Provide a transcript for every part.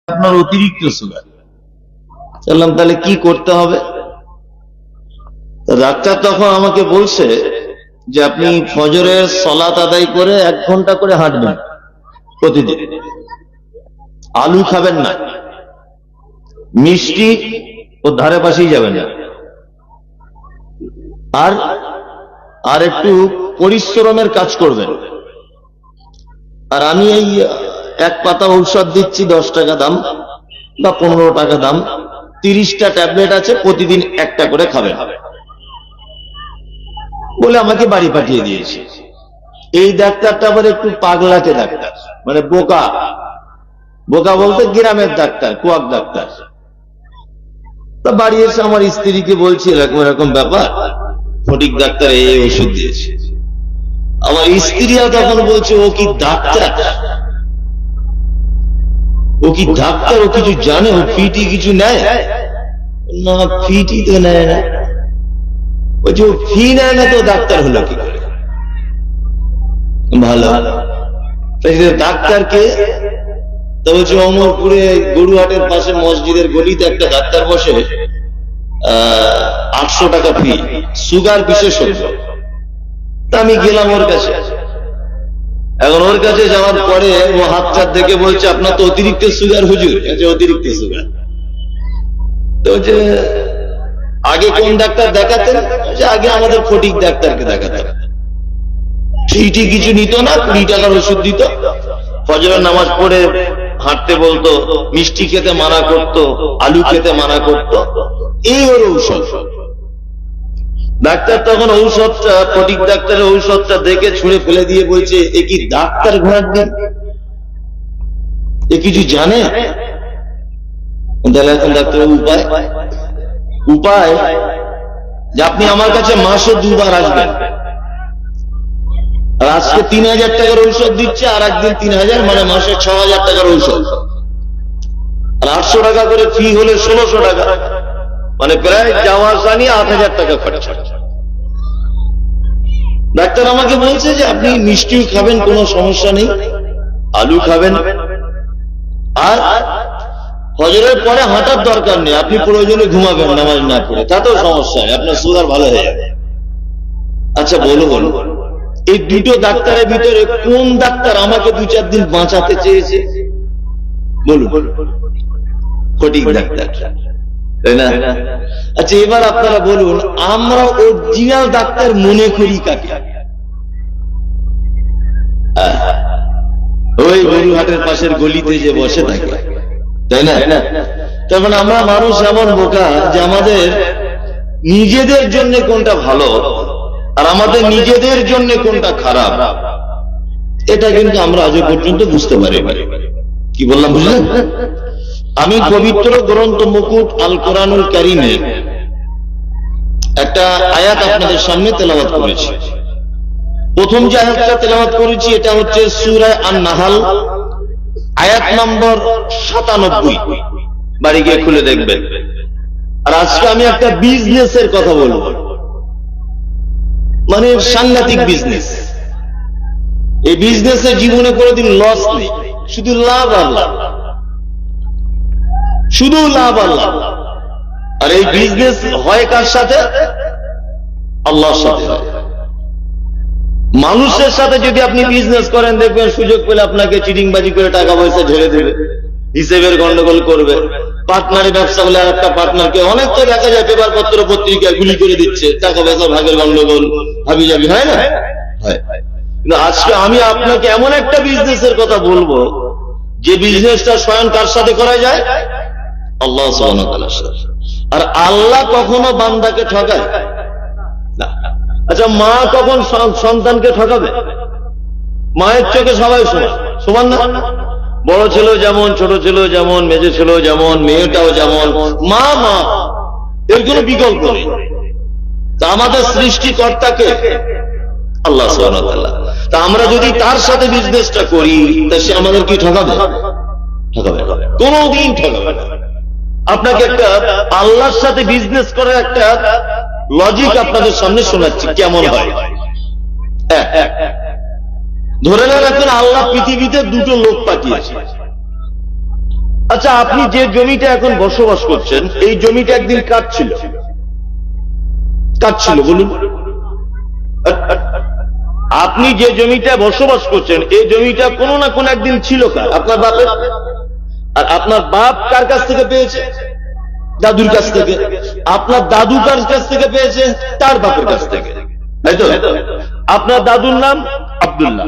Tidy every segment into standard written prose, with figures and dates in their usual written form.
আপনার অতিরিক্ত সুগার। বললাম তাহলে কি করতে হবে? ডাক্তার তখন আমাকে বলছে যে আপনি ফজরের সালাত আদায় করে 1 ঘন্টা করে হাঁটবেন প্রতিদিন, আলু খাবেন না, মিষ্টি ও ধারে পাশেই যাবেন না, আর একটু পরিশ্রমের কাজ করবেন। আর আমি এই 1 পাতা ঔষধ দিচ্ছি 10 টাকা দাম বা 15 টাকা দাম, 30টা ট্যাবলেট আছে, প্রতিদিন একটা করে খাবেন বলে আমাকে বাড়ি পাঠিয়ে দিয়েছে। এই ডাক্তারটা আবার একটু পাগলাটে ডাক্তার, মানে বোকা। বোকা বলতে গ্রামের ডাক্তার, কুয়াক ডাক্তার। তা বাড়ি এসে আমার স্ত্রীকে বলছি এরকম এরকম ব্যাপার, ফটিক ডাক্তার এই ওষুধ দিয়েছে। আমার স্ত্রীরা তখন বলছে ও কি ডাক্তার? ও কি ডাক্তার? ও কিছু জানে? ও ফিটি কিছু নেয় না? ফিটি তো নেয় না। বলছে ও ফি নেয় না তো ডাক্তার হলো কি করে? ভালো ডাক্তারকে তো বলছে অমরপুরে গরুহাটের পাশে মসজিদের গলিতে একটা ডাক্তার বসে, 800 টাকা ফি, সুগার বিশেষজ্ঞ। তা আমি গেলাম ওর কাছে। এখন ওর কাছে যাওয়ার পরে ও হাত চাপ দেখে বলছে আপনার তো অতিরিক্ত সুগার হুজুর। অতিরিক্ত সুগার তো যে আগে কোন ডাক্তার দেখাতেন? আগে আমাদের ফটিক ডাক্তারকে দেখাতেন। ফিটি কিছু নিত না, 20 টাকার ওষুধ দিত, ফজরের নামাজ পড়ে হাঁটতে বলতো, মিষ্টি খেতে মানা করতো, আলু খেতে মানা করতো, এই ওর ঔষধ। ডাক্তার তখন ঔষধটা, ফটিক ডাক্তারের ঔষধটা দেখে ছুঁড়ে ফেলে দিয়ে বলছে এ কি ডাক্তার ঘোড়ার দিন? এ কিছু জানে? তাহলে এখন ডাক্তারের উপায় যে আপনি আমার কাছে মাসে 2 বার আসবেন, আর আজকে 3000 টাকার ঔষধ দিচ্ছে, আর একদিন 3000, মানে মাসে 6000 টাকার ঔষধ, আর 800 টাকা করে ফি হলে 1600 টাকা, মানে প্রায় যাওয়া আসা নিয়ে 8000 টাকা খরচ। ডাক্তার আমাকে বলছে যে আপনি মিষ্টিও খাবেন, কোনো সমস্যা নেই, আলু খাবেন, আর ফজরের পরে হাঁটার দরকার নেই, আপনি প্রয়োজনে ঘুমাবেন নামাজ না পড়ে, তাতেও সমস্যা নেই, আপনার সুগার ভালো হয়ে যাবে। আচ্ছা বলুন, এই দুটো ডাক্তারের ভিতরে কোন ডাক্তার আমাকে 2-4 দিন বাঁচাতে চেয়েছে? বলুন। ফটিক ডাক্তার, তাই না? আচ্ছা এবার আপনারা বলুন, আমরা অরিজিনাল ডাক্তার মনে করি কাকে? ওই গরুহাটের পাশের গলিতে যে বসে থাকে, তাই না? তখন আমরা মানুষ এমন বোকা যে আমাদের নিজেদের জন্য কোনটা ভালো আর আমাদের নিজেদের জন্য কোনটা খারাপ, এটা কিন্তু আমরা আজ পর্যন্ত বুঝতে পারি। কি বললাম বুঝলেন? আমি পবিত্র গ্রন্থ মুকুট আল কোরআনুল কারীমের একটা আয়াত আপনাদের সামনে তেলাওয়াত করেছি। প্রথম যে আয়াতটা তেলাওয়াত করেছি এটা হচ্ছে সূরা আন-নাহল, আয়াত নম্বর 97। বাড়ি গিয়ে খুলে দেখবেন। আর আজকে আমি একটা বিজনেসের কথা বলবো, মানে সাংঘাতিক বিজনেস। এই বিজনেসে জীবনে কোনোদিন লস নেই, শুধু লাভ আর লাভ, শুধু লাভ আর লাভ। আর এই বিজনেস হয় কার সাথে? আল্লাহর সাথে। মানুষের সাথে যদি আপনি বিজনেস করেন, দেখবেন সুযোগ পেলে আপনাকে চিটিংবাজি করে টাকা পয়সা ঢেলে দেবে, হিসেবের গন্ডগোল করবে। পার্টনারি ব্যবসা হলে আর একটা পার্টনারকে অনেক তো দেখা যায় পেপার পত্র পত্রিকায় গুলি করে দিচ্ছে, টাকা পয়সা ভাগের গন্ডগোল, হাবি জাবি, হয় না? হয়। কিন্তু আজকে আমি আপনাকে এমন একটা বিজনেসের কথা বলবো যে বিজনেসটা স্বয়ং কার সাথে করা যায়? আল্লাহ সুবহানাহু ওয়া তাআলার সাথে। আর আল্লাহ কখনো বান্দাকে ঠকায় না। আচ্ছা মা কখন সন্তানকে ঠকাবে? মায়ের চোখে সবাই সমান না? বড় ছেলে যেমন, ছোট ছেলে যেমন, মেজে ছেলে যেমন, মেয়েটাও যেমন, মা মা, এর কোনো বিকল্প নেই। তা আমাদের সৃষ্টিকর্তাকে আল্লাহ সুবহানাহু ওয়া তাআলা। তা আমরা যদি তার সাথে বিজনেসটা করি, তা সে আমাদের কি ঠকাবে? ঠকাবে কোনদিন ঠকাবে না। আপনাকে একটা আল্লাহর সাথে বিজনেস করার একটা লজিক আপনাদের সামনে শোনাচ্ছি, কেমন হয়। ধরে নেন এখন আল্লাহ পৃথিবীতে 2টো লোক পাঠিয়েছে, আচ্ছা, আপনি যে জমিটা এখন বসবাস করছেন, এই জমিটা একদিন কার ছিল? কার ছিল বলুন? আপনি যে জমিটা বসবাস করছেন, এই জমিটা কোনো না কোনো একদিন ছিল কার? আপনার বাপের। আর আপনার বাপ কার কাছ থেকে পেয়েছে? দাদুর কাছ থেকে। আপনার দাদু কার কাছ থেকে পেয়েছে? তার বাপের কাছ থেকে, তাই তো? আপনার দাদুর নাম আব্দুল্লাহ।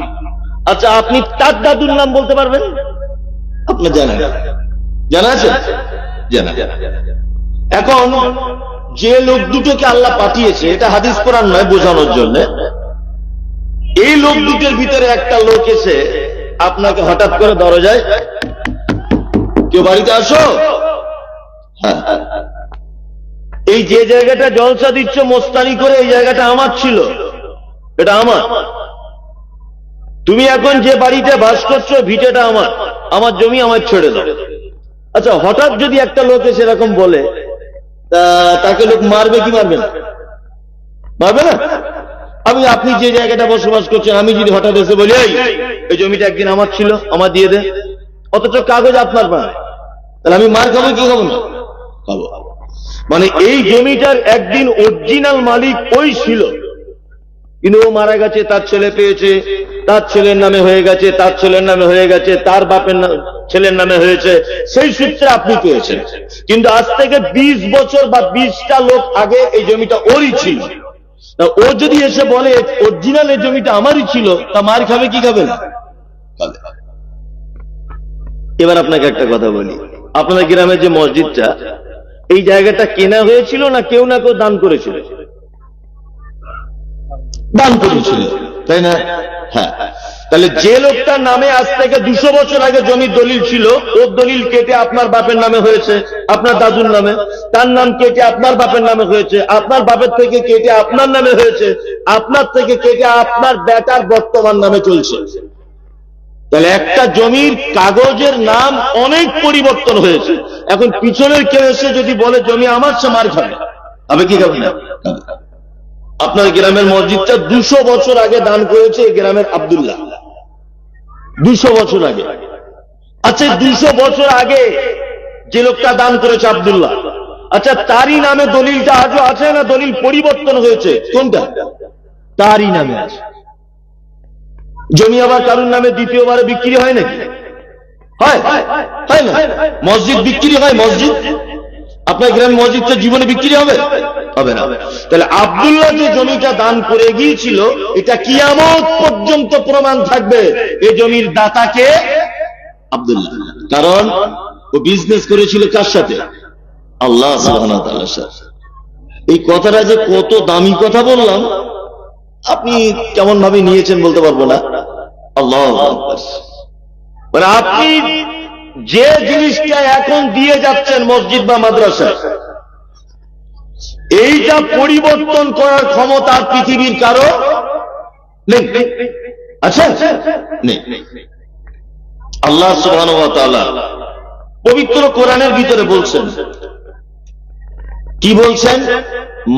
আচ্ছা, আপনি তার দাদুর নাম বলতে পারবেন? আপনার জানেন? জানা আছে? জানা। এখন যে লোক দুটোকে আল্লাহ পাঠিয়েছে, এটা হাদিস কোরআন নয়, বোঝানোর জন্য, এই লোক দুটোর ভিতরে একটা লোক এসে আপনাকে হঠাৎ করে দরজায়, কেউ বাড়িতে আসো, হ্যাঁ, এই যে জায়গাটা জলসা দিচ্ছ মোস্তানি করে, এই জায়গাটা আমার ছিল, এটা আমার। তুমি এখন যে বাড়িতে বাস করছো, ভিটেটা আমার, আমার জমি, আমার ছেড়ে দাও। আচ্ছা, হঠাৎ যদি একটা লোক এসে এরকম বলে, তাকে লোক মারবে কি মারবে না? মারবে না? আপনি যে জায়গাটা বসবাস করছেন, আমি যদি হঠাৎ এসে বলি এই জমিটা একদিন আমার ছিল, আমার দিয়ে দে, অথচ কাগজ আপনার পায়, তাহলে আমি মার খাবো কি খাবো না? খাবো। মানে এই জমিটার একদিন অরিজিনাল মালিক ওই ছিল, কিন্তু ও মারা গেছে, তার ছেলে পেয়েছে, তার ছেলের নামে হয়ে গেছে, তার ছেলের নামে হয়ে গেছে, তার বাপের ছেলের নামে হয়েছে, সেই সূত্রে আপনি পেয়েছেন। কিন্তু আজ থেকে 20 বছর বা 20টা লোক আগে এই জমিটা ওরই ছিল। ও যদি এসে বলে অরিজিনাল এই জমিটা আমারই ছিল, তা মার খাবে কি খাবে না? এবার আপনাকে একটা কথা বলি, আপনাদের গ্রামের যে মসজিদটা, এই জায়গাটা কেনা হয়েছিল না কেউ না কেউ দান করেছিল? দান করেছিল, তাই না? হ্যাঁ। তাহলে যে লোকটার নামে আজ থেকে 200 বছর আগে জমির দলিল ছিল, ওর দলিল কেটে আপনার বাপের নামে হয়েছে, আপনার দাদুর নামে, তার নাম কেটে আপনার বাপের নামে হয়েছে, আপনার বাপের থেকে কেটে আপনার নামে হয়েছে, আপনার থেকে কেটে আপনার বেটার বর্তমান নামে চলছে। তাহলে একটা জমির কাগজের নাম অনেক পরিবর্তন হয়েছে। এখন পিছনের কেউ এসে যদি বলে জমি আমার, সে মার খাবে, আমি কি খাবে না? আপনার গ্রামের মসজিদটা 200 বছর আগে দান করেছে এই গ্রামের আব্দুল্লাহ, 200 বছর আগে। আচ্ছা, 200 বছর আগে যে লোকটা দান করেছে আব্দুল্লাহ, আচ্ছা, তারই নামে দলিলটা আজও আছে না দলিল পরিবর্তন হয়েছে? কোনটা? তারই নামে আছে। জমি আবার কারুর নামে দ্বিতীয়বারে বিক্রি হয় নাকি? হয়? হয় না? মসজিদ বিক্রি হয়? মসজিদ আপনার গ্রামে মসজিদটা জীবনে বিক্রি হবে? হবে না। তাহলে আব্দুল্লাহ যে জমিটা দান করে গিয়েছিল, এটা কিয়ামত পর্যন্ত প্রমাণ থাকবে এই জমির দাতাকে আব্দুল্লাহ। কারণ ও বিজনেস করেছিল কার সাথে? আল্লাহ সুবহানাহু ওয়া তাআলার সাথে। এই কথাটা যে কত দামি কথা বললাম, আপনি কেমন ভাবে নিয়েছেন বলতে পারবো না। আল্লাহু আকবার। মানে আপনি যে জিনিসটা এখন দিয়ে যাচ্ছেন মসজিদ বা মাদ্রাসায়, এইটা পরিবর্তন করার ক্ষমতা পৃথিবীর কারো নেই। আচ্ছা, নেই। আল্লাহ সুবহানাহু ওয়া তাআলা পবিত্র কোরআনের ভিতরে বলছেন, কি বলছেন?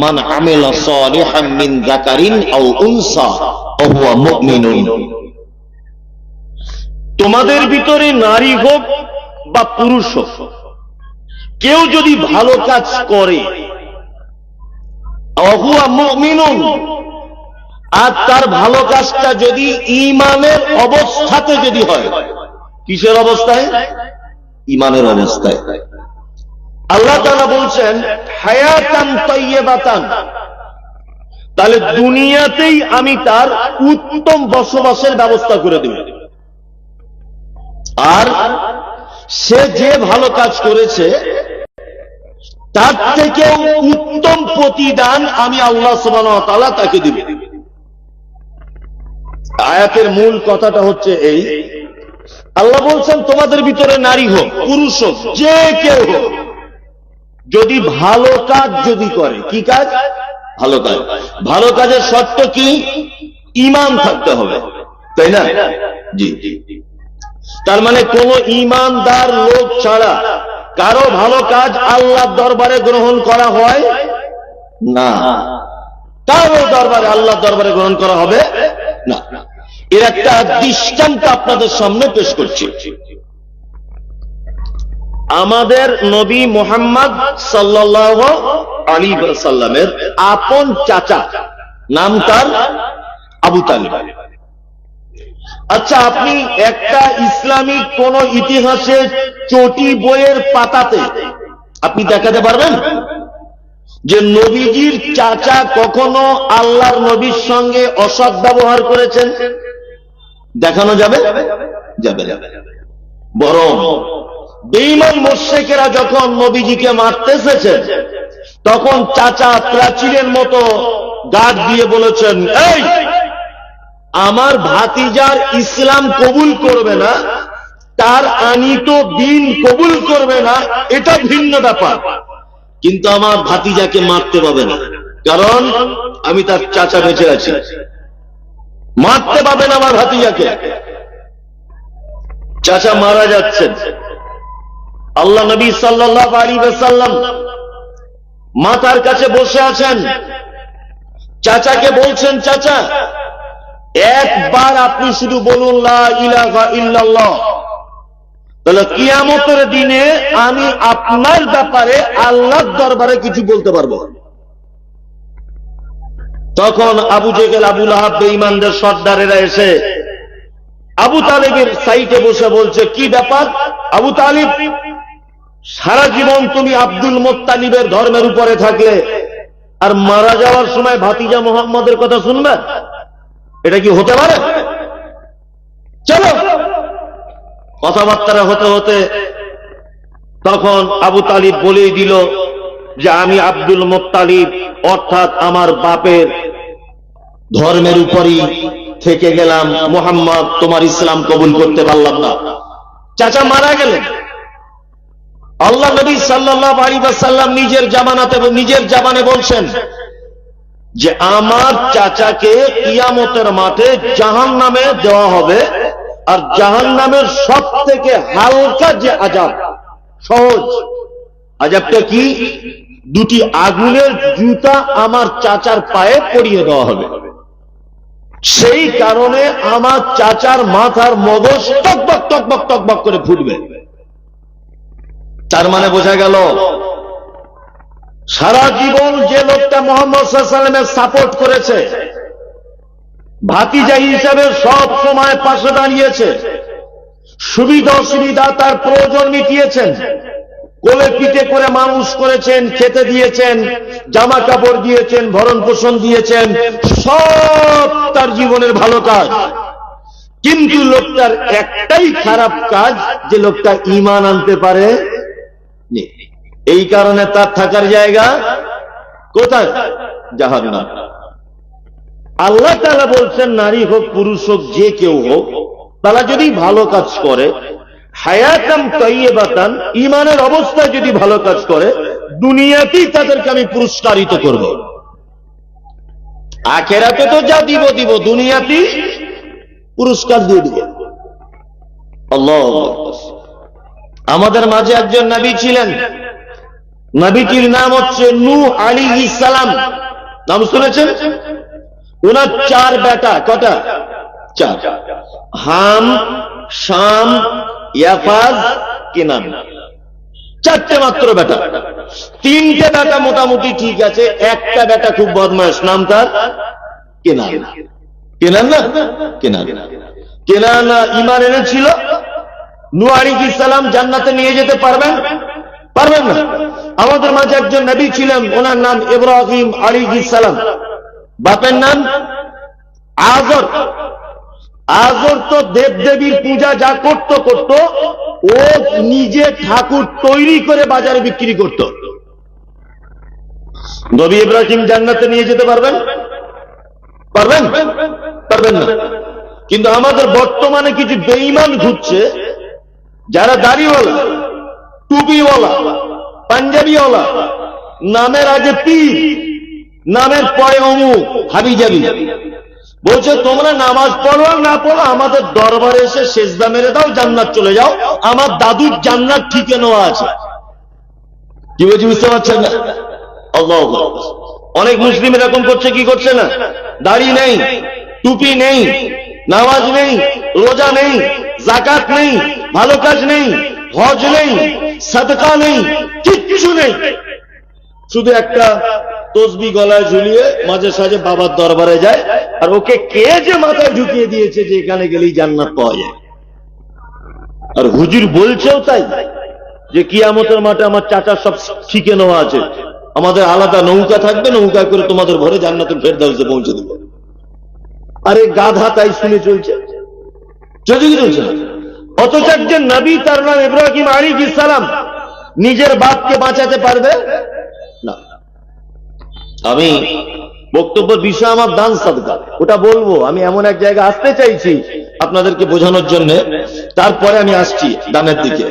মান আমিলা সালিহাম মিন যাকারিন আও উনসা ওয়া হুয়া মুমিনুন। তোমাদের ভিতরে নারী হোক বা পুরুষ হোক, কেউ যদি ভালো কাজ করে, ওয়া হুয়া মুমিনুন, আর তার ভালো কাজটা যদি ঈমানের অবস্থাতে যদি হয়, কিসের অবস্থায়? ঈমানের অবস্থায়। আল্লাহ তাআলা বলছেন হায়াতান তাইয়্যিবাতান, তাহলে দুনিয়াতেই আমি তার উত্তম বসবাসের ব্যবস্থা করে দেব। আর সে যে ভালো কাজ করেছে তার থেকেও উত্তম প্রতিদান আমি আল্লাহ সুবহানাহু ওয়া তাআলা তাকে দেব। আয়াতের মূল কথাটা হচ্ছে এই, আল্লাহ বলছেন তোমাদের ভিতরে নারী হোক পুরুষ হোক যে কেউ হোক, যদি ভালো কাজ যদি করে, কি কাজ? ভালো কাজ। ভালো কাজের শর্ত কি? ঈমান থাকতে হবে, তাই না? জি। তার মানে কোন ঈমানদার লোক ছাড়া কারো ভালো কাজ আল্লাহর দরবারে গ্রহণ করা হয় না, কারো দরবারে আল্লাহর দরবারে গ্রহণ করা হবে না। এর একটা দৃষ্টান্ত আপনাদের সামনে পেশ করছি। আমাদের নবী মুহাম্মদ সাল্লাল্লাহু আলাইহি ওয়াসাল্লামের আপন চাচা, নাম তার আবু তালিব। আচ্ছা, আপনি একটা ইসলামিক কোন ইতিহাসে চটি বইয়ের পাতাতে আপনি দেখাতে পারবেন যে নবীজির চাচা কখনো আল্লাহর নবীর সঙ্গে অসৎ ব্যবহার করেছেন? দেখানো যাবে? যাবে না। বরং বেঈমান মুশরিকেরা যখন নবীজিকে মারতে এসেছেন, তখন চাচা প্রাচীরের মতো গার্ড দিয়ে বলেছেন, এই আমার ভাতিজার ইসলাম কবুল করবে না, তার আনিত দিন কবুল করবে না, এটা ভিন্ন ব্যাপার, কিন্তু আমার ভাতিজাকে মারতে পাবে না, কারণ আমি তার চাচা বেঁচে আছি। মারতে পাবে না আমার ভাতিজাকে। চাচা মারা যাচ্ছেন, আল্লাহ নবী সাল্লাল্লাহু আলাইহি ওয়াসাল্লাম মাতার কাছে বসে আছেন। চাচাকে বলছেন, চাচা একবার আপনি শুধু বলুন লা ইলাহা ইল্লাল্লাহ, তাহলে কিয়ামতের দিনে আমি আপনার ব্যাপারে আল্লাহর দরবারে কিছু বলতে পারবো। তখন আবু জেহেল, আবু লাহাব, বেঈমানদের সর্দারেরা এসে আবু তালিবের সাইটে বসে বলছে, কি ব্যাপার আবু তালিব, সারা জীবন তুমি আব্দুল মুত্তালিবের ধর্মের উপরে থাকলে, আর মারা যাওয়ার সময় ভাতিজা মুহাম্মদের কথা শুনবে? এটা কি হতে পারে? চলো। কথাবার্তা হতে হতে তখন আবু তালিব বলেই দিল যে আমি আব্দুল মুত্তালিব, অর্থাৎ আমার বাপের ধর্মের উপরই থেকে গেলাম, মুহাম্মদ তোমার ইসলাম কবুল করতে পারলাম না। চাচা মারা গেলেন। আল্লাহ নবী সাল্লাল্লাহু আলাইহি ওয়াসাল্লাম নিজের জামানে বলছেন যে আমার চাচাকে কিয়ামতের মাঠে জাহান্নামে দেওয়া হবে, আর জাহান্নামের সব থেকে হালকা যে আযাব, সহজ আযাবটা কি? দুটি আগুনের জুতা আমার চাচার পায়ে পরিয়ে দেওয়া হবে। সেই কারণে আমার চাচার মাথার মগজ টকবক টকবক টকবক করে ফুটবে। তার মানে বোঝা গেল, সারা জীবন যে লোকটা মুহাম্মদ সাল্লাল্লাহু আলাইহি ওয়াসাল্লামের সাপোর্ট করেছে, ভাতিজা হিসেবে সব সময় পাশে দাঁড়িয়েছে, সুবিধা অসুবিধা তার প্রয়োজন মিটিয়েছেন, কোলে পিঠে করে মানুষ করেছেন, খেতে দিয়েছেন, জামা কাপড় দিয়েছেন, ভরণ পোষণ দিয়েছেন, সব তার জীবনের ভালো কাজ। কিন্তু লোকটার একটাই খারাপ কাজ, যে লোকটা ঈমান আনতে পারে। এই কারণে তার থাকার জায়গা কোথায়? জাহান্নাম। আল্লাহ তাআলা বলছেন, নারী হোক পুরুষ হোক যে কেউ হোক, তারা যদি ভালো কাজ করে, হায়াতাম তাইয়্যিবাতান, ঈমানের অবস্থায় যদি ভালো কাজ করে, দুনিয়াতেই তাদেরকে আমি পুরস্কারিত করব। আখিরাতে তো যা দিব, দুনিয়াতেই পুরস্কার দিয়ে দিব। আল্লাহু আকবার। আমাদের মাঝে একজন নবী ছিলেন, নবীটির নাম হচ্ছে নূহ আলাইহিস সালাম। নাম শুনেছেন? ওনার 4 বেটা। কটা? 4। হাম, শাম, ইয়াফাজ, কিনান। 4টে মাত্র বেটা। 3টে বেটা মোটামুটি ঠিক আছে, একটা বেটা খুব বদমাশ, নাম তার কিনান। কিনান না? কিনান। কিনান ঈমান এনেছিল। নূহ আলাইহিস সালাম জান্নাতে নিয়ে যেতে পারবেন? পারবেন না। আমাদের মাঝে একজন নবী ছিলেন, ওনার নাম ইব্রাহিম আলাইহিস সালাম। বাপের নাম আযর। আযর তো দেবদেবীর পূজা যা করত, ও নিজে ঠাকুর তৈরি করে বাজারে বিক্রি করত। নবী ইব্রাহিম জান্নাতে নিয়ে যেতে পারবেন? পারবেন? পারবেন না। কিন্তু আমাদের বর্তমানে কিছু বেঈমান ঘুরছে, যারা দাড়িওয়ালা, টুপিওয়ালা, পাঞ্জাবিওয়ালা, নামের আগে পীর, নামের পরে অমুক, হাবিজাবি, বলছে তোমরা নামাজ পড়ো আর না পড়ো, আমাদের দরবারে এসে সেজদা মেরে দাও, জান্নাত চলে যাও, আমার দাদুর জান্নাত ঠিকে নেওয়া আছে। কি বলছি বুঝতে পারছেন না? আল্লাহু আকবার। অনেক মুসলিম এরকম করছে, কি করছে না? দাড়ি নেই, টুপি নেই, নামাজ নেই, রোজা নেই, যাকাত নেই, ভালো কাজ নেই, হজ নেই, সাদকা নেই, কিচ্ছু নেই, শুধু একটা তসবি গলায় ঝুলিয়ে মাঝে সাঝে বাবার দরবারে যায়, আর ওকে কে যে মাথায় ঢুকিয়ে দিয়েছে যে এখানে গেলেই জান্নাত পাওয়া যায়। আর হুজুর বলছেও তাই যে কিয়ামতের মাঠে আমার চাচার সব শিখে নেওয়া আছে, আমাদের আলাদা নৌকা থাকবে, নৌকা করে তোমাদের ঘরে জান্নাতুল ফেরদাউসে পৌঁছে দেব। আরে গাধা তাই শুনে চলছে, চলছে কি চলছে না? অথচ একজন নবী, তার নাম ইব্রাহিম আলাইহিস সালাম, নিজের বাপকে বাঁচাতে পারবে না। আমি বক্তব্যের বিষয় আমার দান সাদকা, ওটা বলবো। আমি এমন এক জায়গায় আসতে চাইছি আপনাদেরকে বোঝানোর জন্য, তারপরে আমি আসছি দানের দিকে।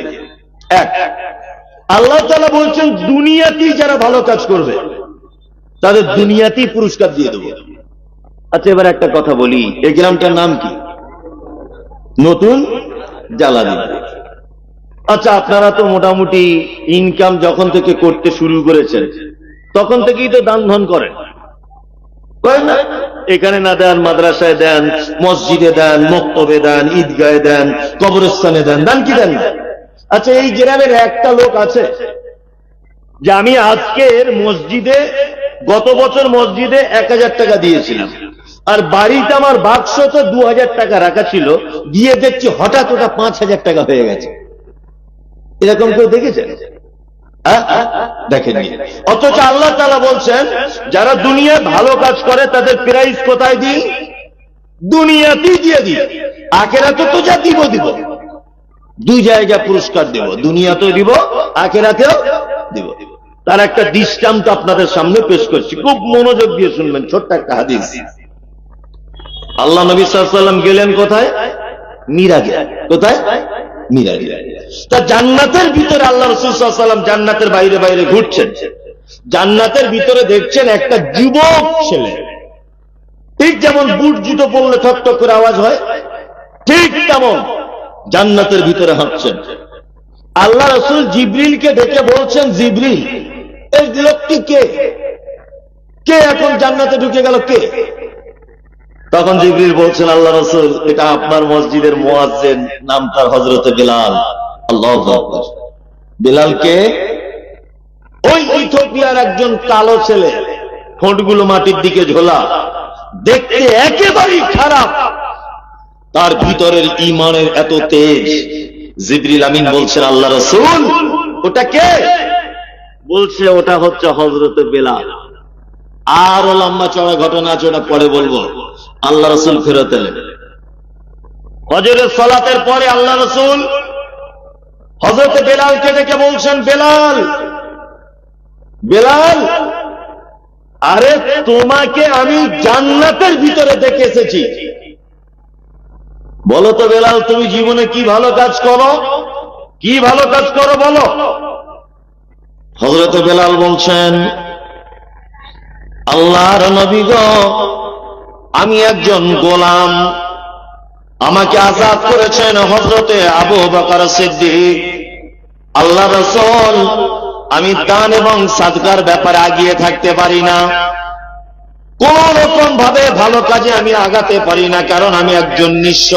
এক, আল্লাহ তাআলা বলছেন দুনিয়াতেই যারা ভালো কাজ করবে তাদের দুনিয়াতেই পুরস্কার দিয়ে দেবো। আচ্ছা, এবার একটা কথা বলি, এই গ্রামটার নাম কি? নতুন জালালি। আচ্ছা, আপনারা তো মোটামুটি ইনকাম যখন থেকে করতে শুরু করেছেন তখন থেকেই তো দান ধন করেন, না? এখানে না দেন, মাদ্রাসায় দেন, মসজিদে দেন, মক্তবে দেন, ঈদগাহে দেন, কবরস্থানে দেন, দান কি দেন না? আচ্ছা, এই গ্রামের একটা লোক আছে যে আমি আজকের মসজিদে, গত বছর মসজিদে 1000 টাকা দিয়েছিলাম, আর বাড়িতে আমার বাক্স তো 2000 টাকা রাখা ছিল, দিয়ে দেখছি হঠাৎ ওটা 5000 টাকা হয়ে গেছে। এরকম কেউ দেখেছেন? দেখেননি। অথচ আল্লাহ তাআলা বলছেন যারা দুনিয়ায় ভালো কাজ করে তাদের প্রাইজ কোথায় দিই? দুনিয়াতেই দিয়ে দিই, আখিরাতে তো যা দিব, দুই জায়গায় পুরস্কার দেব, দুনিয়াতেও দিব, আখিরাতেও দিব। তার একটা দৃষ্টান্ত আপনাদের সামনে পেশ করছি, খুব মনোযোগ দিয়ে শুনবেন। ছোট্ট একটা হাদিস। আল্লাহ নবী সাল্লাল্লাহু আলাইহি ওয়াসাল্লাম গেলেন কোথায়? মিরাজে। কোথায়? মিরাজে। তা জান্নাতের ভিতরে আল্লাহ রাসূল সাল্লাল্লাহু আলাইহি ওয়াসাল্লাম জান্নাতের বাইরে বাইরে ঘুরছেন, জান্নাতের ভিতরে দেখছেন একটা যুবক ছেলে, ঠিক যেমন বুট জুতো পরলে ঠক ঠক করে আওয়াজ হয়, ঠিক তেমন জান্নাতের ভিতরে হাঁটছেন। আল্লাহ রাসূল জিবরিলকে ডেকে বলছেন, জিবরিল, এই লোকটি কে? কে এখন জান্নাতে ঢুকে গেল, কে? তখন জিবরিল বলছেন, আল্লাহ রাসূল, এটা আপনার মসজিদের মুয়াজ্জিন, নাম তার হযরত বেলাল। আল্লাহু আকবার। বেলাল কে? ওই ইথিওপিয়ার একজন কালো ছেলে, ঠোঁটগুলো মাটির দিকে ঝোলা, দেখতে একেবারেই খারাপ, তার ভিতরের ঈমানের এত তেজ। জিবরিল আমিন বলছেন, আল্লাহ রাসূল, ওটা কে? বলছে, ওটা হচ্ছে হযরত বেলাল। আর লম্বা চড়া ঘটনা আছে, ওটা পরে বলবো। আল্লাহ রাসূল ফেরত এলেন। ফজরের সালাতের পরে আল্লাহ রাসূল হযরত বেলালকে ডেকে বলছেন, বেলাল, বেলাল, আরে তোমাকে আমি জান্নাতের ভিতরে দেখে এসেছি, বলো তো বেলাল, তুমি জীবনে কি ভালো কাজ করো, কি ভালো কাজ করো বলো। হযরত বেলাল বলছেন, আল্লাহর নবী গো, আমি একজন গোলাম, আমাকে আযাদ করেছেন হযরতে আবু বকর সিদ্দিক। আল্লাহ রাসূল, আমি দান এবং সাদকার ব্যাপারে আগিয়ে থাকতে পারি না, কোন রকম ভাবে ভালো কাজে আমি আগাতে পারি না, কারণ আমি একজন নিঃস্ব।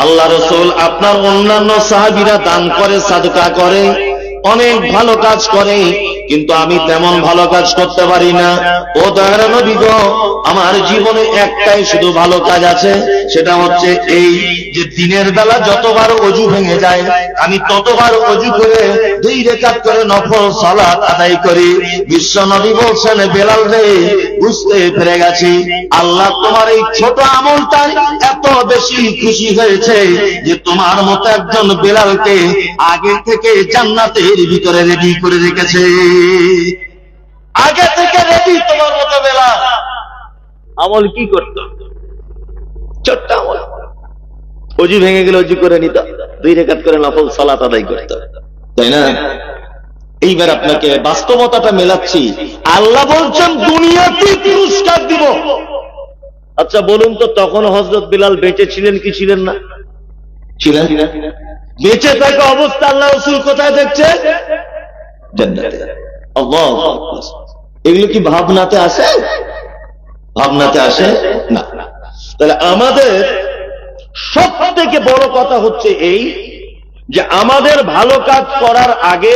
আল্লাহ রাসূল, আপনার অন্যান্য সাহাবীরা দান করে, সাদকা করে, অনেক ভালো কাজ করে, কিন্তু আমি তেমন ভালো কাজ করতে পারি না। ও দয়ার নবী গো, আমার জীবনে একটাই শুধু ভালো কাজ আছে, সেটা হচ্ছে এই যে দিনের বেলা যতবার অজু ভেঙে যায় আমি ততবার অজু করে 2 রাকাত করে নফল সালাত আদায় করি। বিশ্ব নবী বলছেন, বেলাল রে, বুঝতে পেরে গেছি আল্লাহ তোমার এই ছোট আমলটাই এত বেশি খুশি হয়েছে যে তোমার মতো একজন বেলালকে আগে থেকে জান্নাতের ভিতরে রেডি করে রেখেছে। আগে থেকে রেডি তোমার মতো বেলাল। আমল কি করত? ছোট্ট আমল, অজু ভেঙে গেলে অজু করে নিত, 2 রাকাত করে নফল সালাত আদায় করত, তাই না? এইবার আপনাকে বাস্তবতাটা মেলাচ্ছি। আল্লাহ বলছেন দুনিয়াতে পুরস্কার দিব। আচ্ছা বলুন তো, তখন হযরত বিলাল বেঁচে ছিলেন কি ছিলেন না? ছিলেন। বেঁচে থাকা অবস্থা আল্লাহ রাসূল কোথায় দেখছেন? জান্নাতে। আল্লাহু আকবার। এগুলো কি ভাবনাতে আসে? ভাবনাতে আসে না। তাহলে আমাদের সব থেকে বড় কথা হচ্ছে এই যে আমাদের ভালো কাজ করার আগে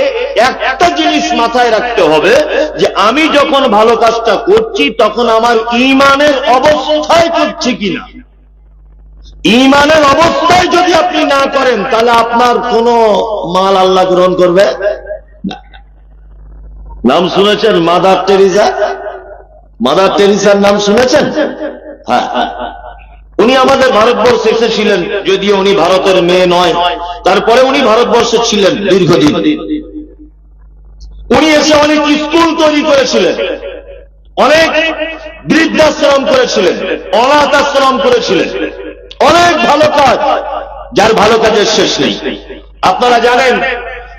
একটা জিনিস মাথায় রাখতে হবে, যে আমি যখন ভালো কাজটা করছি তখন আমার ঈমানের অবস্থায় করছি কিনা। ঈমানের অবস্থায় যদি আপনি না করেন তাহলে আপনার কোন মাল আল্লাহ গ্রহণ করবে না। নাম শুনেছেন মাদার টেরিজা? মাদার টেরিজার নাম শুনেছেন? হ্যাঁ, উনি আমাদের ভারতবর্ষে এসেছিলেন, যদিও উনি ভারতের মেয়ে নয়, তারপরে উনি ভারতবর্ষে ছিলেন দীর্ঘদিন। উনি এসে অনেক স্কুল তৈরি করেছিলেন, অনেক বৃদ্ধাশ্রম করেছিলেন, অনাথ আশ্রম করেছিলেন, অনেক ভালো কাজ, যার ভালো কাজের শেষ নেই। আপনারা জানেন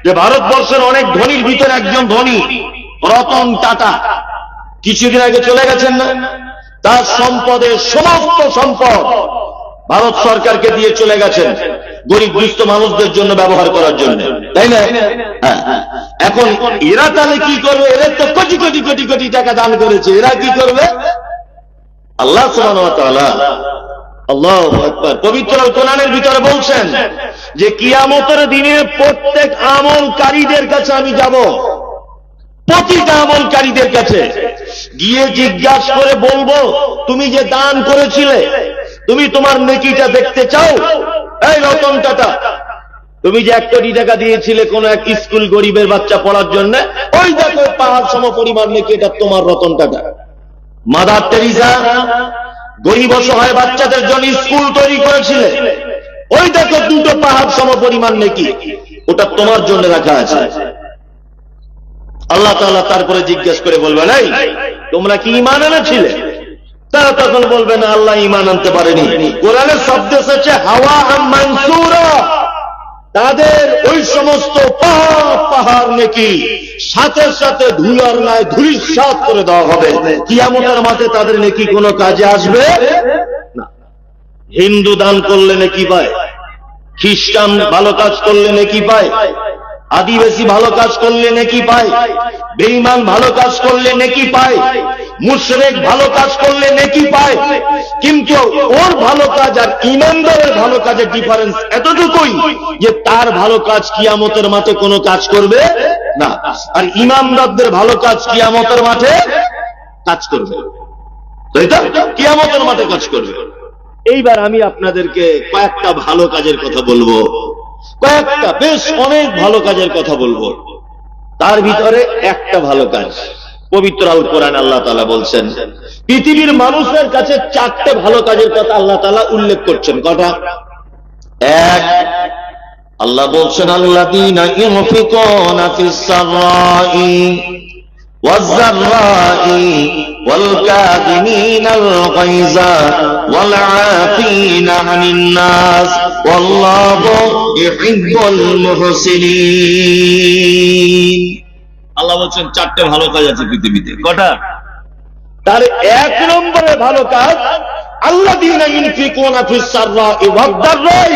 যে ভারতবর্ষের অনেক ধনীর ভিতরে একজন ধনী রতন টাটা কিছুদিন আগে চলে গেছেন না? তার সম্পদের সমস্ত সম্পদ ভারত সরকারকে দিয়ে চলে গেছেন গরিব দুস্থ মানুষদের জন্য ব্যবহার করার জন্য, তাই না? এখন এরা তাহলে কি করবে? এরা তো কোটি কোটি কোটি কোটি টাকা দান করেছে, এরা কি করবে? আল্লাহ সুবহানাহু ওয়া তাআলা আল্লাহু আকবার পবিত্র কোরআনের ভিতরে বলছেন যে কিয়ামতের দিনে প্রত্যেক আমলকারীদের কাছে আমি যাব, প্রতিটা আমলকারীদের কাছে গিয়ে জিজ্ঞাসা করে বলবো, তুমি যে দান করেছিলে, তুমি তোমার নেকিটা দেখতে চাও? এই রতন টাটা, তুমি যে 1 কোটি টাকা দিয়েছিলে কোন এক স্কুল গরিবের বাচ্চা পড়ার জন্য, ওই দেখো পাহাড় সম পরিমাণ নেকি, এটা তোমার রতন টাটা। মাদার টেরিজা গরিব অসহায় বাচ্চাদের জন্য স্কুল তৈরি করেছিলে, ওই দেখো 2 পাহাড় সম পরিমাণ নেকি, ওটা তোমার জন্য রাখা আছে। আল্লাহ তাআলা তারপরে জিজ্ঞেস করে বলবেন, এই তোমরা কি ঈমান এনেছিলে? তারা তখন বলবে না, আল্লাহ ঈমান আনতে পারেনি। কোরআনের শব্দ হচ্ছে হাওয়া মানসুরা, তাদের ওই সমস্ত পাহাড় নেকি সাথে সাথে ধুলার ন্যায় ধূলিসাৎ করে দেওয়া হবে। কিয়ামতের মাঠে তাদের নেকি কোনো কাজে আসবে না। হিন্দু দান করলে নেকি পায়, খ্রিস্টান ভালো কাজ করলে নেকি পায়, আদিবাসী ভালো কাজ করলে নেকি পায়, বেঈমান ভালো কাজ করলে নেকি পায়, মুশরিক ভালো কাজ করলে নেকি পায়। কিন্তু ওর ভালো কাজ আর ঈমানদারের ভালো কাজের ডিফারেন্স এতটুকুই যে তার ভালো কাজ কিয়ামতের মাঠে কোনো কাজ করবে না, আর ঈমানদারদের ভালো কাজ কিয়ামতের মাঠে কাজ করবে, তাই তো? কিয়ামতের মাঠে কাজ করবে। এইবার আমি আপনাদেরকে কয়েকটা ভালো কাজের কথা বলবো, কয়েকটা বেশ অনেক ভালো কাজের কথা বলবো। তার ভিতরে একটা ভালো কাজ পবিত্র আল কোরআন আল্লাহ তাআলা বলছেন, পৃথিবীর মানুষের কাছে 4টে ভালো কাজের কথা আল্লাহ তাআলা উল্লেখ করছেন। কটা? এক, আল্লাহ বলছেন আল্লাযীনা ইউনফিকুনা ফিস সাররাই ওয়াজ যাররাই ওয়াল কাযিমিনাল গায়যা ওয়াল আফিনা আনিন নাস ওয়াল্লাহু ইউহিব্বুল মুহসিনিন। আল্লাহ বলছেন 4টে ভালো কাজ আছে পৃথিবীতে। কটা? তার 1 নম্বরে ভালো কাজ আল্লাযীনা ইউনফিকুনা ফিস সাররাই ওয়াজ যাররাই।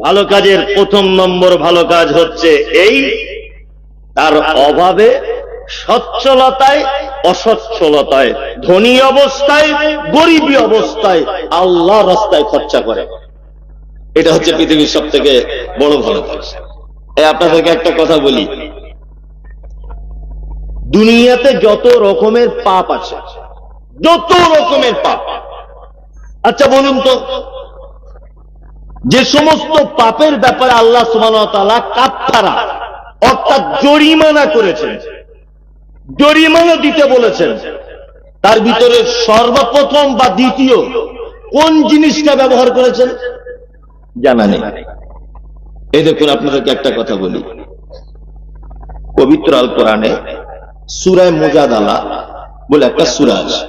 ভালো কাজের 1 নম্বর ভালো কাজ হচ্ছে এই, তার অভাবে, সচ্ছলতায়, অসচ্ছলতায়, ধনী অবস্থায়, গরিবী অবস্থায় আল্লাহর রাস্তায় খরচা করে। এটা হচ্ছে পৃথিবীর সবথেকে বড় ভালো কাজ। আপনাদেরকে একটা কথা বলি, দুনিয়াতে যত রকমের পাপ আছে, যত রকমের পাপ, আচ্ছা বলুন তো, যে সমস্ত পাপের ব্যাপারে আল্লাহ সুবহানাহু ওয়া তাআলা কাফারা অর্থাৎ জরিমানা করেছেন, জরিমানা দিতে বলেছেন, তার ভিতরে সর্বপ্রথম বা দ্বিতীয় কোন জিনিসটা ব্যবহার করেছেন জানা নেই। এই দেখুন, আপনাদেরকে একটা কথা বলি, পবিত্র আল কোরআনে সূরা মুজাদালা বলে একটা সূরা আছে।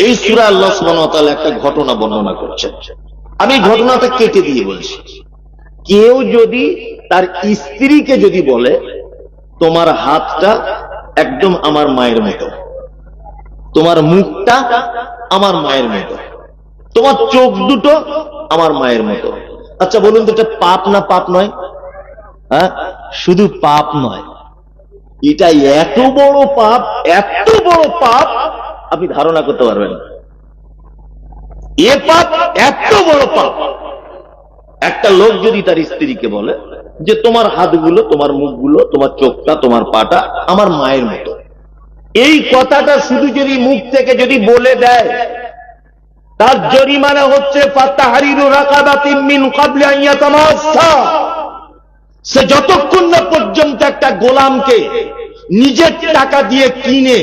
এই সূরা আল্লাহ সুবহানাহু ওয়া তাআলা একটা ঘটনা বর্ণনা করছেন। আমি ঘটনাটা কেটে দিয়ে বলছি। কেউ যদি তার স্ত্রীকে যদি বলে, তোমার হাতটা একদম আমার মায়ের মতো, তোমার মুখটা আমার মায়ের মতো, তোমার চোখ দুটো আমার মায়ের মতো, আচ্ছা বলুন তো এটা পাপ না পাপ নয়? হ্যাঁ, শুধু পাপ নয়, এটা এত বড় পাপ, এত বড় পাপ আপনি ধারণা করতে পারবেন না। এ পাপ এত বড় পাপ একটা লোক যদি তার স্ত্রীকে বলে যে তোমার হাতগুলো, তোমার মুখগুলো, তোমার চোখটা, তোমার পাটা আমার মায়ের মতো, এই কথাটা শুধু যদি মুখ থেকে যদি বলে দেয়, তার জরিমানা হচ্ছে ফাতাহরিরু রাকাবাতিন মিন ক্বাবলি আন ইয়াতামাসসা। সে যতক্ষণ না পর্যন্ত একটা গোলামকে নিজের টাকা দিয়ে কিনে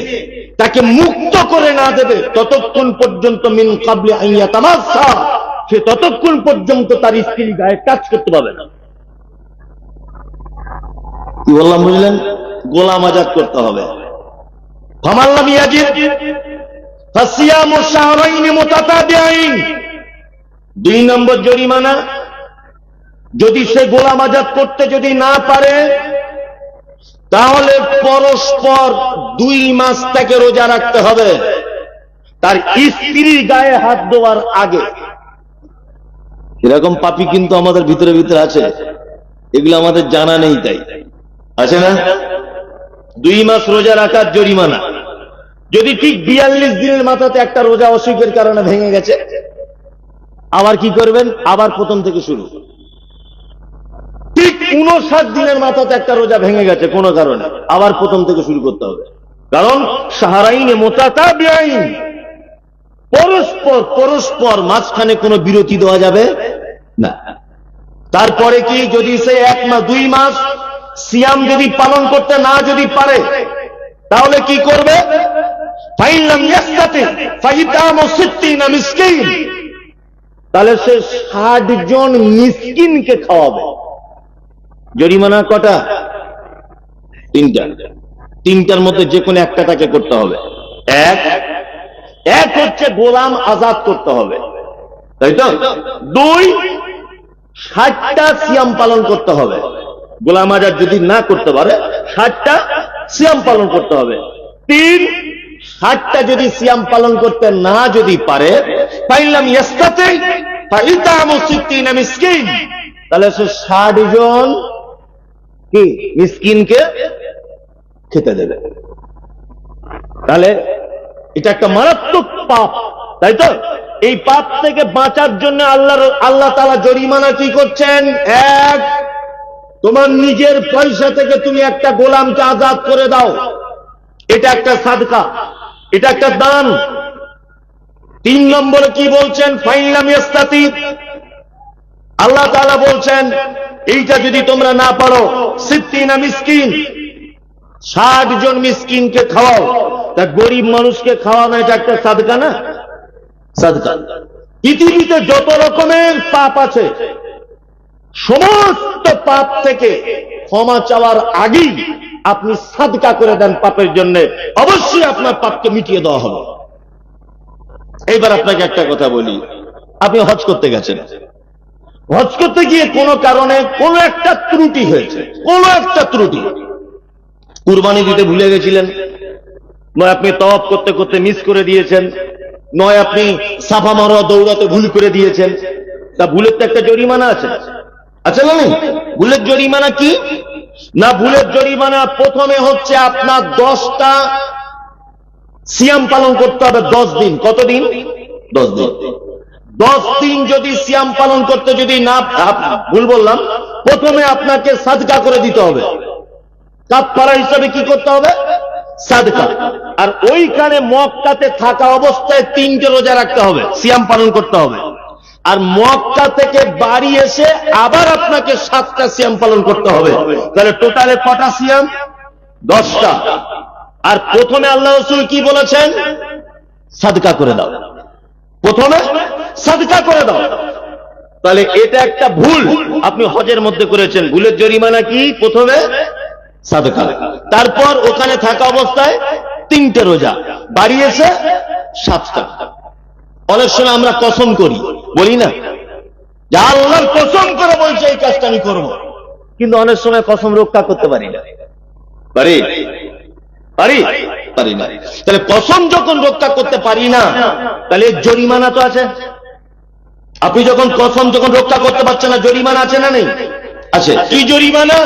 তাকে মুক্ত করে না দেবে, ততক্ষণ পর্যন্ত মিন ক্বাবলি আন ইয়াতামাসসা, সে ততক্ষণ পর্যন্ত তার স্ত্রীর গায়ে টাচ করতে পারবে না। কি বললাম বুঝলেন? গোলাম আজাদ করতে হবে। ফামান লাম ইয়াজিদ ফাসিয়ামু শাহরাইন মুতাতাবিআইন। 2 নম্বর জরিমানা, যদি সে গোলাম আজাদ করতে যদি না পারে, তাহলে পরস্পর 2 মাস তাকে রোজা রাখতে হবে, তার স্ত্রীর গায়ে হাত দেওয়ার আগে। এরকম পাপী কিন্তু আমাদের ভিতরে ভিতরে আছে, এগুলো আমাদের জানা নেই, তাই আছে না? 2 মাস রোজা রাখার জরিমানা। যদি ঠিক 42 দিনের মাথাতে একটা রোজা অসুখের কারণে ভেঙে গেছে, আবার কি করবেন? আবার প্রথম থেকে শুরু। ঠিক 59 দিনের মাথাতে একটা রোজা ভেঙে গেছে কোনো কারণে, আবার প্রথম থেকে শুরু করতে হবে। কারণ শাহরাইনে মুতাতাবিআইন, পরস্পর পরস্পর মাঝখানে কোনো বিরতি দেওয়া যাবে না। তারপরে কি, যদি সে 1 মাস 2 মাস সিয়াম যদি পালন করতে না যদি পারে, তাহলে কি করবে? ফাইন লাম ইয়াস্তাতি ফাইতামু 60 মিসকিন, তাহলে সে 60 জন মিসকিনকে খাওয়াবে। জরিমানা কটা? 3টা। 3টার মধ্যে যে কোনো একটা তাকে করতে হবে। এক হচ্ছে গোলাম আজাদ করতে হবে, তাই তো? 2, 60টা সিয়াম পালন করতে হবে। গোলাম আজাদ যদি না করতে পারে, 60টা সিয়াম পালন করতে হবে। 3, 60টা যদি সিয়াম পালন করতে না যদি পারে, ফাইন লাম ইয়াস্তাতি ফাইতামু 60 মিসকিন, তাহলে সে 60 জন কি মিসকিনকে খেতে দেবে। তাহলে এটা একটা মারাত্মক পাপ, তাই তো? এই পাপ থেকে বাঁচার জন্য আল্লাহ তাআলা জরিমানা কি করছেন? 1, তোমার নিজের পয়সা থেকে তুমি একটা গোলামকে আজাদ করে দাও, এটা একটা সাদকা, এটা একটা দান। 3 নম্বরে কি বলছেন? ফাইন লাম ইয়াস্তাতি, আল্লাহ তাআলা বলছেন এইটা যদি তোমরা না পারো, 60 মিসকিন, 60 জন মিসকিনকে খাওয়াও। তা গরিব মানুষকে খাওয়ানো এটা একটা সাদকা না? সাদকা। পৃথিবীতে যত রকমের পাপ আছে, সমস্ত পাপ থেকে ক্ষমা চাওয়ার আগেই আপনি সাদকা করে দেন পাপের জন্য, অবশ্যই আপনার পাপকে মিটিয়ে দেওয়া হবে। এইবার আপনাকে একটা কথা বলি, আপনি হজ করতে গেছেন, হজ করতে গিয়ে কোনো কারণে কোনো একটা ত্রুটি হয়েছে, কোনো একটা ত্রুটি, কুরবানি দিতে ভুলে গেছিলেন, নয় আপনি তওয়াফ করতে করতে মিস করে দিয়েছেন, নয় আপনি সাফা মারোয়া দৌড়াতে ভুল করে দিয়েছেন। তা ভুলের তো একটা জরিমানা আছে, আছে না? ভুলের জরিমানা কি না? ভুলের জরিমানা প্রথমে হচ্ছে আপনার 10টা সিয়াম পালন করতে হবে 10 দিন। কতদিন? 10 দিন। 10 দিন যদি সিয়াম পালন করতে যদি না, ভুল বললাম, প্রথমে আপনাকে সাদকা করে দিতে হবে। কাফারা হিসাবে কি করতে হবে? সাদকা। আর ওইখানে মক্কাতে থাকা অবস্থায় 3টে রোজা রাখতে হবে, সিয়াম পালন করতে হবে। আর মক্কা থেকে বাড়ি এসে আবার আপনাকে 7টা সিয়াম পালন করতে হবে। তাহলে টোটালে কটা সিয়াম? 10টা। আর প্রথমে আল্লাহ রাসূল কি বলেছেন? সাদকা করে দাও, প্রথমে সাদকা করে দাও। তাহলে এটা একটা ভুল আপনি হজের মধ্যে করেছেন। ভুলের জরিমানা কি? প্রথমে সাদকা, তারপর ওখানে থাকা অবস্থায় 3টে রোজা, বাড়ি এসে 7টা। অনেক সময় আমরা কসম করি, বলি না যে আল্লাহর কসম করে বলছে এই কাজটা আমি করব, কিন্তু অনেক সময় কসম রক্ষা করতে পারি না। পারি? পারি না। তাহলে কসম যখন রক্ষা করতে পারি না, তাহলে জরিমানা তো আছে। আপনি যখন কসম যখন রক্ষা করতে পারছেন না, জরিমানা আছে না নেই? আছে। কি জরিমানা?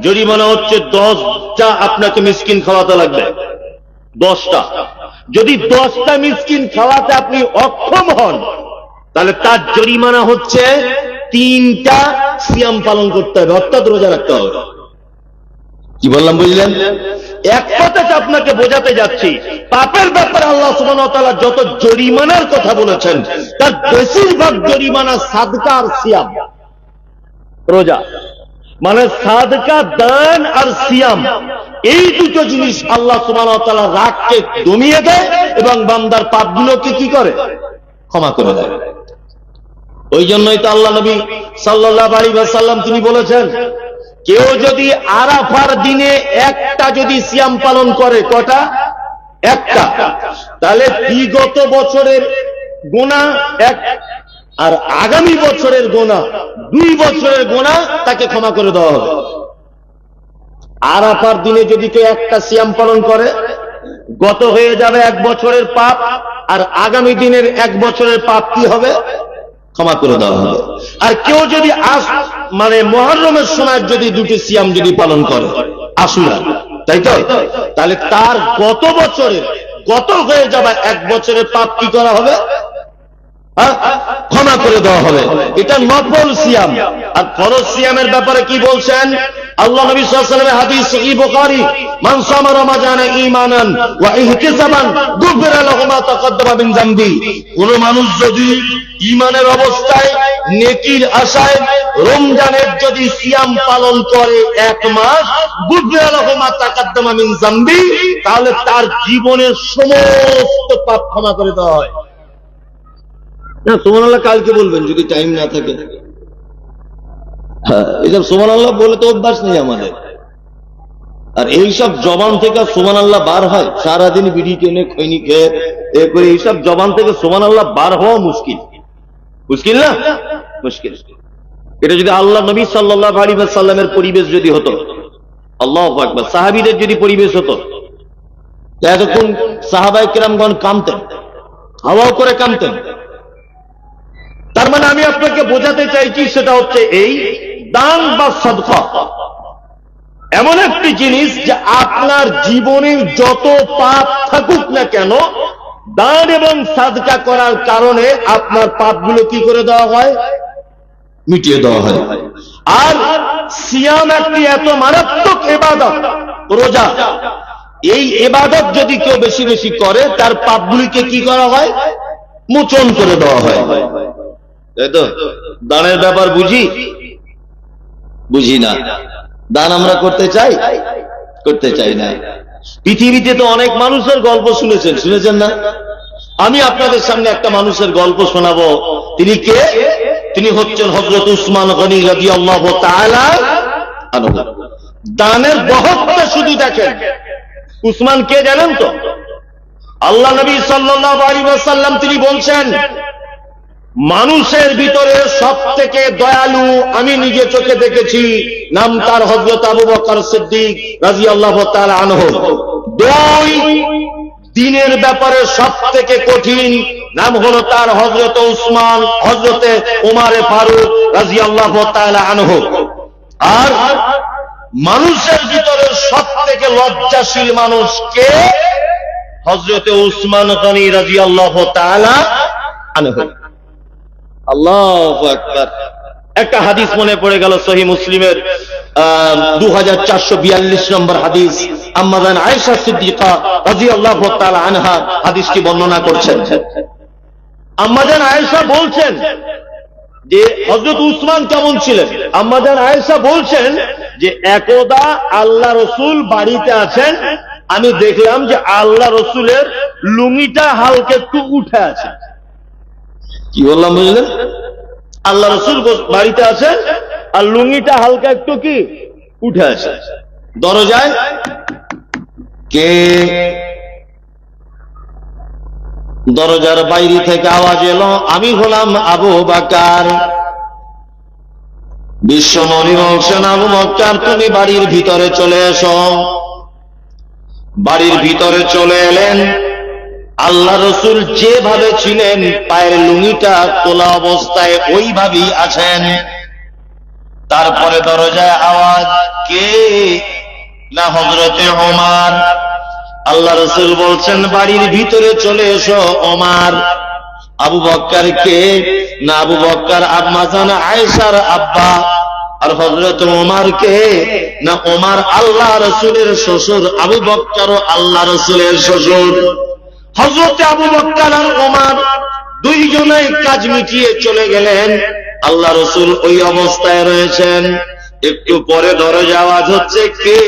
জরিমানা হচ্ছে 10টা আপনাকে মিসকিন খাওয়াতে লাগবে, 10টা। যদি 10টা মিসকিন খাওয়াতে আপনি অক্ষম হন, তাহলে তার জরিমানা হচ্ছে 3টা সিয়াম পালন করতে হবে, অর্থাৎ রোজা রাখতে হবে। কি বললাম বুঝলেন? এক কথাতে আপনাকে বোঝাতে যাচ্ছি, পাপের ব্যাপারে আল্লাহ সুবহানাহু ওয়া তাআলা যত জরিমানার কথা বলেছেন তার বেশিরভাগ জরিমানা সাদকা আর সিয়াম, রোজা মানে সাদকা দান আর সিয়াম, এই দুটো জিনিস আল্লাহ সুবহানাহু ওয়া তাআলা রাগকে দমিয়ে দেয় এবং বান্দার পাপগুলোকে কি করে? ক্ষমা করে দেয়। ওই জন্যই তো আল্লাহ নবী সাল্লাল্লাহু আলাইহি ওয়াসাল্লাম তিনি বলেছেন, কেউ যদি আরাফার দিনে একটা যদি সিয়াম পালন করে, কটা? একটা, তাহলে বিগত বছরের গুনাহ এক, আর আগামী বছরের গুনাহ 2 বছরের গুনাহ তাকে ক্ষমা করে দেওয়া হবে। আরাফার দিনে যদি কেউ একটা সিয়াম পালন করে, গত হয়ে যাবে 1 বছরের পাপ, আর আগামী দিনের 1 বছরের পাপ কি হবে? ক্ষমা করে দেওয়া হবে। আর কেউ যদি মানে মুহররমের সময় যদি 2টি সিয়াম যদি পালন করে, আশুরা, তাই তো, তাহলে তার গত বছরের গত হয়ে যাবে 1 বছরের পাপ কি করা হবে? ক্ষমা করে দেওয়া হবে। এটা নফল সিয়াম। আর ফরজ সিয়ামের ব্যাপারে কি বলছেন আল্লাহ নবী সাল্লাল্লাহু আলাইহি ওয়াসাল্লামের হাদিস সহিহ বুখারী, মান সামা রমাজানা ঈমানান ওয়া ইহতিসাবান গুফিরা লাহু মা তাকাদ্দামা মিন যামবি। কোন মানুষ যদি ঈমানের অবস্থায় নেকির আশায় রমজানের যদি সিয়াম পালন করে 1 মাস, গুফিরা লাহু মা তাকাদ্দামা মিন যামবি, তাহলে তার জীবনের সমস্ত পাপ ক্ষমা করে দেওয়া হয়। না সুবহানাল্লাহ কালকে বলবেন যদি টাইম না থাকে। এইসব সুবহানাল্লাহ বলে তো অভ্যাস নেই আমাদের। আর এইসব জবান থেকে সুবহানাল্লাহ বার হয়, সারাদিন বিড়ি টেনে খৈনি খেয়ে এ করে এইসব জবান থেকে সুবহানাল্লাহ বার হওয়া মুশকিল। মুশকিল না? মুশকিল। এটা যদি আল্লাহ নবী সাল্লাল্লাহু আলাইহি ওয়াসাল্লামের পরিবেশ যদি হতো, আল্লাহু আকবার, সাহাবীদের যদি পরিবেশ হতো, এতক্ষণ সাহাবায়ে কেরামগণ কাঁদতেন, হাওয়া করে কাঁদতেন। তার মানে আমি আপনাকে বোঝাতে চাইছি সেটা হচ্ছে এই দান বা সাদকা এমন একটি জিনিস যে আপনার জীবনের যত পাপ থাকুক না কেন, দান এবং সাদকা করার কারণে আপনার পাপগুলো কি করে দেওয়া হয়? মিটিয়ে দেওয়া হয়। আর সিয়াম একটি এত মারাত্মক ইবাদত, রোজা, এই ইবাদত যদি কেউ বেশি বেশি করে তার পাপগুলিকে কি করা হয়? মোচন করে দেওয়া হয়। তাই তো? দানের ব্যাপার বুঝি? বুঝি না। দান আমরা করতে চাই? করতে চাই না। পৃথিবীতে তো অনেক মানুষের গল্প শুনেছেন, শুনেছেন না? আমি আপনাদের সামনে একটা মানুষের গল্প শোনাবো। তিনি কে? তিনি হচ্ছেন হযরত উসমান গনি রাদিয়াল্লাহু তাআলা আনহু। দানের বহরটা শুধু দেখেন। উসমান কে জানেন তো? আল্লাহ নবী সাল্লাল্লাহু আলাইহি ওয়াসাল্লাম তিনি বলছেন, মানুষের ভিতরে সবথেকে দয়ালু আমি নিজে চোখে দেখেছি, নাম তার হযরত আবু বকর সিদ্দিক রাদিয়াল্লাহু তাআলা আনহু। 2 দিনের ব্যাপারে সবথেকে কঠিন নাম হলো তার হযরত উসমান, হযরতে ওমরে ফারুক রাদিয়াল্লাহু তাআলা আনহু। আর মানুষের ভিতরে সবথেকে লজ্জাশীল মানুষ কে? হযরতে উসমান গনি রাদিয়াল্লাহু তাআলা আনহু। আল্লাহু আকবার। একটা হাদিস মনে পড়ে গেল সহিহ মুসলিমের 2442 নম্বর হাদিস। আম্মা জান আয়েশা সিদ্দিকা রাদিয়াল্লাহু তাআলা আনহা হাদিসটি বর্ণনা করছেন। আম্মা জান আয়েশা বলছেন যে হযরত উসমান কেমন ছিলেন। আম্মা জান আয়েশা বলছেন যে একদা আল্লাহ রাসূল বাড়িতে আছেন, আমি দেখলাম যে আল্লাহ রাসূলের লুঙ্গিটা হালকা একটু উঠে আছে। কি বললাম বুঝলেন? আল্লাহ রাসূল বাড়িতে আছেন আর লুঙ্গিটা হালকা একটু কি উঠে আছে। দরজায় কে? দরজার বাইরে থেকে আওয়াজ এলো, আমি হলাম আবু বকর। বিশ্বনবী বলছেন, আবু বকর তুমি বাড়ির ভিতরে চলে এসো। বাড়ির ভিতরে চলে এলেন। আল্লাহ রাসূল যেভাবে ছিলেন পায়ের লুঙ্গিটা তোলা অবস্থায় ওইভাবেই আছেন। তারপরে দরজায় আওয়াজ, কে? না হযরতে ওমর। আল্লাহ রাসূল বলছেন বাড়ির ভিতরে চলে এসো ওমর। আবু বকর কে? না, আবু বকর আম্মা জান আয়েশার আব্বা। আর হযরত ওমর কে? না, ওমর আল্লাহ রাসূলের শ্বশুর, আবু বকর আল্লাহ রাসূলের শ্বশুর। হযরত আবু বকর আর ওমর দুইজনেই কাজ মিটিয়ে চলে গেলেন। আল্লাহ রাসূল ওই অবস্থায় রয়েছেন। একটু পরে দরজা আওয়াজ হচ্ছে, কে?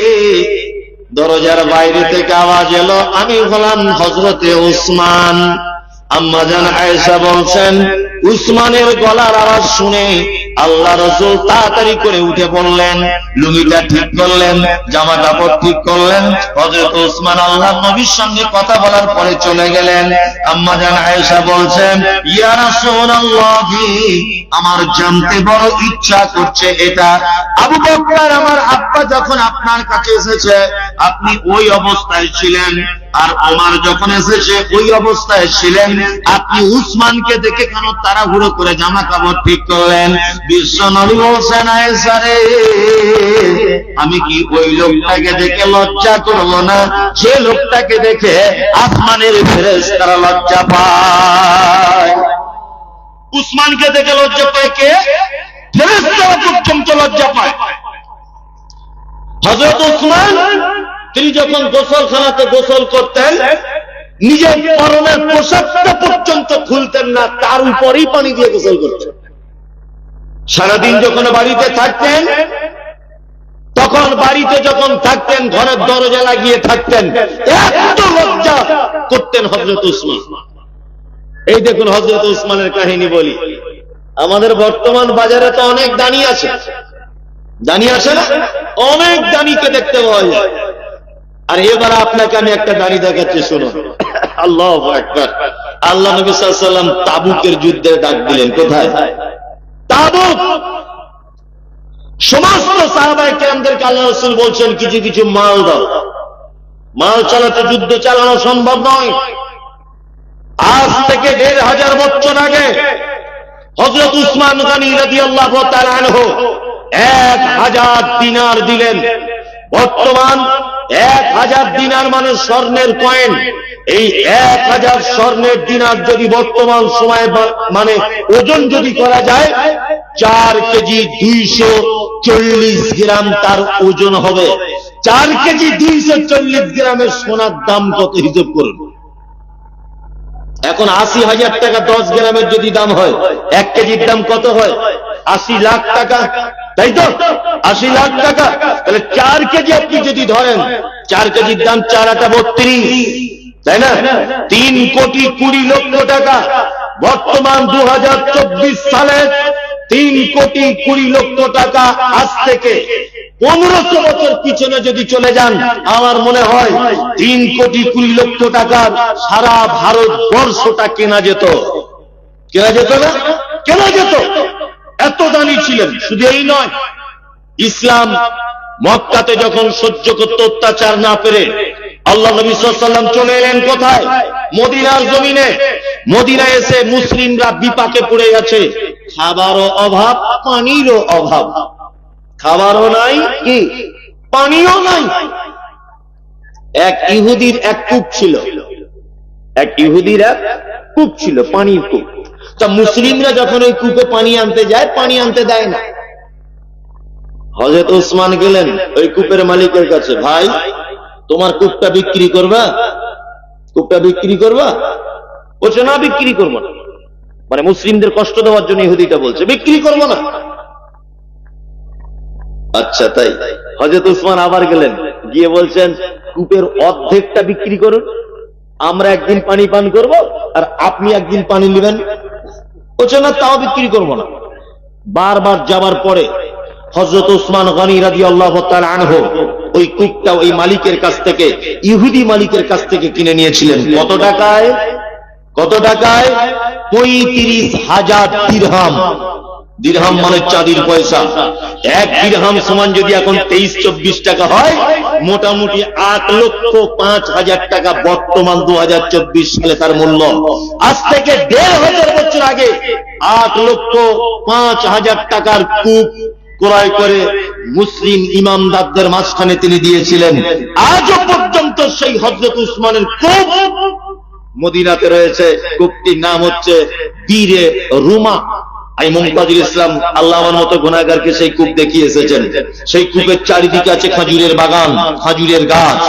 দরজার বাইরে থেকে আওয়াজ এলো, আমি হলাম হযরতে উসমান। আম্মা জান আয়েশা বলছেন, উসমানের গলার আওয়াজ শুনে আল্লাহ রাসূল তাড়াতাড়ি করে উঠে পড়লেন, লুঙ্গিটা ঠিক করলেন, জামা কাপড় ঠিক করলেন। হযরত উসমান আল্লাহর নবীর সঙ্গে কথা বলার পরে চলে গেলেন। আম্মা জান আয়েশা বলছেন, ইয়া রাসূলুল্লাহ, আমার জানতে বড় ইচ্ছা করছে এটা, আবু বকর আমার আব্বা যখন আপনার কাছে এসেছে আপনি ওই অবস্থায় ছিলেন, আর ওমর যখন এসেছে ওই অবস্থায় ছিলেন, আপনি উসমানকে দেখে কেন তাড়াহুড়ো করে জামা কাপড় ঠিক করলেন? বিশ্বনবী বলছেন, আয়েশা রে, আমি কি ওই লোকটাকে দেখে লজ্জা করব না, যে লোকটাকে দেখে আসমানের ফেরেশতারা লজ্জা পায়? উসমানকে দেখে লজ্জা পায় কে? ফেরেশতারা পর্যন্ত লজ্জা পায়। হযরত উসমান তিনি যখন গোসলখানাতে গোসল করতেন, নিজের পরনের পোশাকটা পর্যন্ত খুলতেন না, তার উপরেই পানি দিয়ে গোসল করতেন। সারাদিন যখন বাড়িতে থাকতেন, তখন বাড়িতে যখন থাকতেন ঘরের দরজা লাগিয়ে থাকতেন, এত লজ্জা করতেন হযরত উসমান। এই দেখুন হযরত উসমানের কাহিনী বলি। আমাদের বর্তমান বাজারে তো অনেক দানি আছে, দানি আছে না? অনেক দানিকে দেখতে পাওয়া যায়। আর এবার আপনাকে আমি একটা দানি দেখাচ্ছি, শুনুন। আল্লাহু আকবার। আল্লাহ নবী সাল্লাল্লাহু আলাইহি ওয়াসাল্লাম তাবুকের যুদ্ধে ডাক দিলেন। কোথায়? তাবুক। সমস্ত সাহাবায়ে কেরামদেরকে আল্লাহ রাসূল বলছেন, কিছু কিছু মাল দাও, মাল চালাতে যুদ্ধ চালানো সম্ভব নয়। আজ থেকে ১৫০০ বছর আগে হযরত উসমান গনি রাদিয়াল্লাহু তাআলা আনহু ১০০০ দিনার দিলেন। বর্তমান ১০০০ দিনার মানে স্বর্ণের কয়েন। এই ১০০০ স্বর্ণের দিনার যদি বর্তমান সময়ে মানে ওজন যদি করা যায়, 4 কেজি 240 গ্রাম তার ওজন হবে। 4 কেজি 240 গ্রামের সোনার দাম কত হিসাব করুন। এখন ৮০,০০০ টাকা 10 গ্রামের যদি দাম হয়, 1 কেজির দাম কত হয়? ৮০ লাখ টাকা, তাই তো? ৮০ লাখ টাকা। তাহলে 4 কেজি আপনি যদি ধরেন, 4 কেজির দাম 4 আটা 32, তাই না? 3,20,00,০০০ টাকা। বর্তমান 2024 সালে 3,20,00,০০০ টাকা। আজ থেকে 1500 বছর পিছনে যদি চলে যান, আমার মনে হয় 3,20,00,০০০ টাকার সারা ভারতবর্ষটা কেনা যেত। কেনা যেত না? কেনা যেত। এত দানি ছিলেন। শুধু এই নয়, ইসলাম মক্কাতে যখন সহ্য করতে অত্যাচার না পেরে আল্লাহ নবী সাল্লাল্লাহু আলাইহি ওয়াসাল্লাম চলে এলেন কোথায়? মদিনার জমিনে। মদিনায় এসে মুসলিমরা বিপাকে পড়ে গেছে। খাবারও অভাব, পানিরও অভাব। খাবারও নাই, কি পানিও নাই। এক ইহুদির এক কূপ ছিল, এক ইহুদির এক কূপ ছিল, পানির কূপ। তা মুসলিমরা যখন ওই কূপে পানি আনতে যায়, পানি আনতে দেয় না। হযরত উসমান গেলেন ওই কূপের মালিকের কাছে, ভাই তোমার কূপটা বিক্রি করবা? কূপটা বিক্রি করবা? বলছে না, বিক্রি করবো না। মানে মুসলিমদের কষ্ট দেওয়ার জন্য ইহুদিটা বলছে বিক্রি করবো না। আচ্ছা তাই। হযরত উসমান আবার গেলেন, গিয়ে বলছেন কূপের অর্ধেকটা বিক্রি করুন, আমরা একদিন পানি পান করব আর আপনি একদিন পানি নেবেন। বলছে না, তাও বিক্রি করবো না। বারবার যাবার পরে হযরত উসমান গনি রাদিয়াল্লাহু তাআলা আনহু ওই কূপটা ওই মালিকের কাছ থেকে, ইহুদি মালিকের কাছ থেকে কিনে নিয়েছিলেন। কত টাকায়? কত টাকায়? ৩৫,০০০ দিরহাম। দিরহাম মানে চাঁদির পয়সা। 1 দিরহাম সমান যদি এখন 23-24 টাকা হয়, মোটামুটি 8,05,০০০ টাকা বর্তমান 2024 সালে তার মূল্য। আজ থেকে ১৫০০ বছর আগে 8,05,০০০ টাকার কূপ ক্রয় করে মুসলিম ইমামদারদের মাঝখানে তিনি দিয়েছিলেন। আজও পর্যন্ত সেই হযরত উসমানের কূপ মদিনাতে রয়েছে, কূপটির নাম হচ্ছে বীরে রুমা। আমি মুমতাজুল ইসলাম আল্লাহ আমার মতো গুনাহগারকে সেই কূপ দেখিয়ে এসেছেন। সেই কূপের চারিদিকে আছে খেজুরের বাগান, খেজুরের গাছ,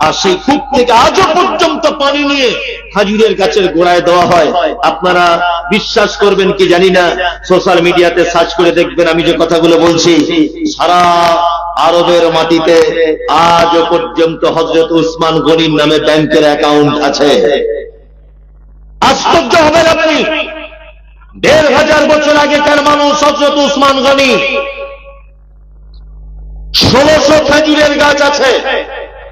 আর সেই কূপ থেকে আজও পর্যন্ত পানি নিয়ে খেজুরের গাছের গোড়ায় দেওয়া হয়। আপনারা বিশ্বাস করবেন কি জানি না, সোশ্যাল মিডিয়াতে সার্চ করে দেখবেন আমি যে কথাগুলো বলছি। সারা আরবের মাটিতে আজও পর্যন্ত হযরত উসমান গনির নামে ব্যাংকের অ্যাকাউন্ট আছে। আশ্চর্য হবেন আপনি, ১৫০০ বছর আগেকার মানুষ হযরত উসমান গনি, ১৬০০ খেজুরের গাছ আছে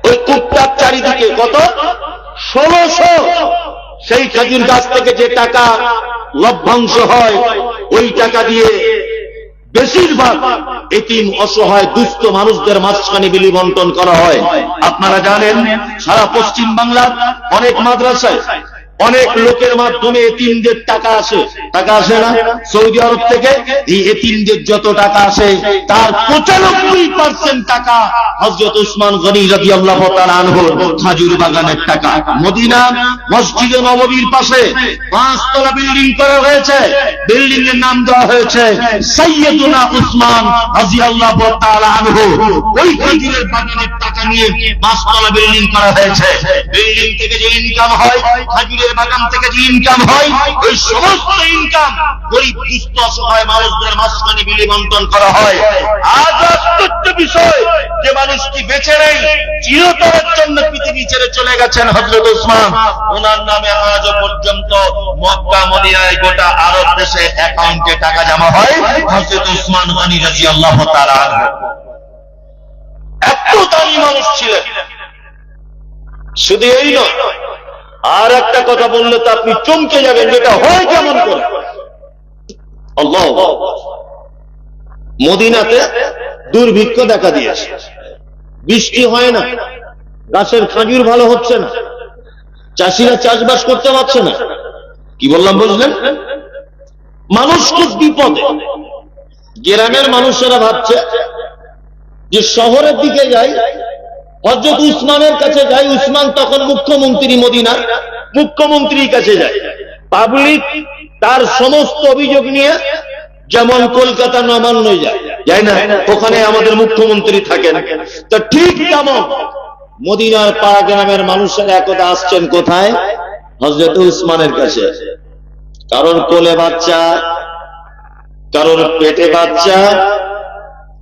ওই কূপটার চারিদিকে। কত? ১৬০০। সেই খেজুর গাছ থেকে যে টাকা লভ্যাংশ হয়, ওই টাকা দিয়ে বেশিরভাগ এতিম, অসহায়, দুস্থ মানুষদের মাঝখানে বিলি বন্টন করা হয়। আপনারা জানেন সারা পশ্চিম বাংলার অনেক মাদ্রাসায় অনেক লোকের মাধ্যমে এতিমদের টাকা আসে। টাকা আসে না? সৌদি আরব থেকে এই এতিমদের যত টাকা আসে তার ৯৫% টাকা হযরত উসমান গনি রাদিয়াল্লাহু তাআলা আনহু খেজুর বাগানের টাকা। মদিনা মসজিদে নববীর পাশে ৫ তলা বিল্ডিং করা হয়েছে। বিল্ডিং এর নাম দেওয়া হয়েছে সাইয়্যিদুনা উসমান রাদিয়াল্লাহু তাআলা আনহু। ওই খেজুরের বাগানের টাকা নিয়ে ৫ তলা বিল্ডিং করা হয়েছে। বিল্ডিং থেকে যে ইনকাম হয়, খেজুরের বাগান থেকে যে ইনকাম হয়, ওই সমস্ত ইনকাম গরিব দুস্থ অসহায় মানুষদের মাঝখানে বিলি বন্টন করা হয়। আজ আশ্চর্য বিষয় যে মানুষটি বেঁচে নেই, চিরতরের জন্য পৃথিবী ছেড়ে চলে গেছেন হযরত উসমান। ওনার নামে আজও পর্যন্ত মক্কা মদিনায় গোটা আরব দেশে অ্যাকাউন্টে টাকা জমা হয় হযরত উসমান গনি রাদিয়াল্লাহু তাআলা আনহু। এত দামি মানুষ ছিলেন। শুধু এই নয়, আর একটা কথা বললে তো আপনি চমকে যাবেন, যেটা হয় কেমন করে। আল্লাহ, মদিনাতে দুর্ভিক্ষ দেখা দিয়েছে, বৃষ্টি হয় না, গাছের খেজুর ভালো হচ্ছে না, চাষিরা চাষবাস করতে পারছে না। কি বললাম বুঝলেন? মানুষ খুব বিপদে। গ্রামের মানুষেরা ভাবছে যে শহরের দিকে যাই, হযরত উসমানের কাছে যাই। উসমান তখন মুখ্যমন্ত্রী, মদিনার মুখ্যমন্ত্রীর কাছে যায়। পাবলিক তার সমস্ত অভিযোগ নিয়ে যেমন কলকাতা নবান্ন যায় না, ওখানে আমাদের মুখ্যমন্ত্রী থাকেন। তো ঠিক তেমন মদিনার পাড়া গ্রামের মানুষেরা একদা আসছেন কোথায়? হযরত উসমানের কাছে। কারোর কোলে বাচ্চা, কারোর পেটে বাচ্চা,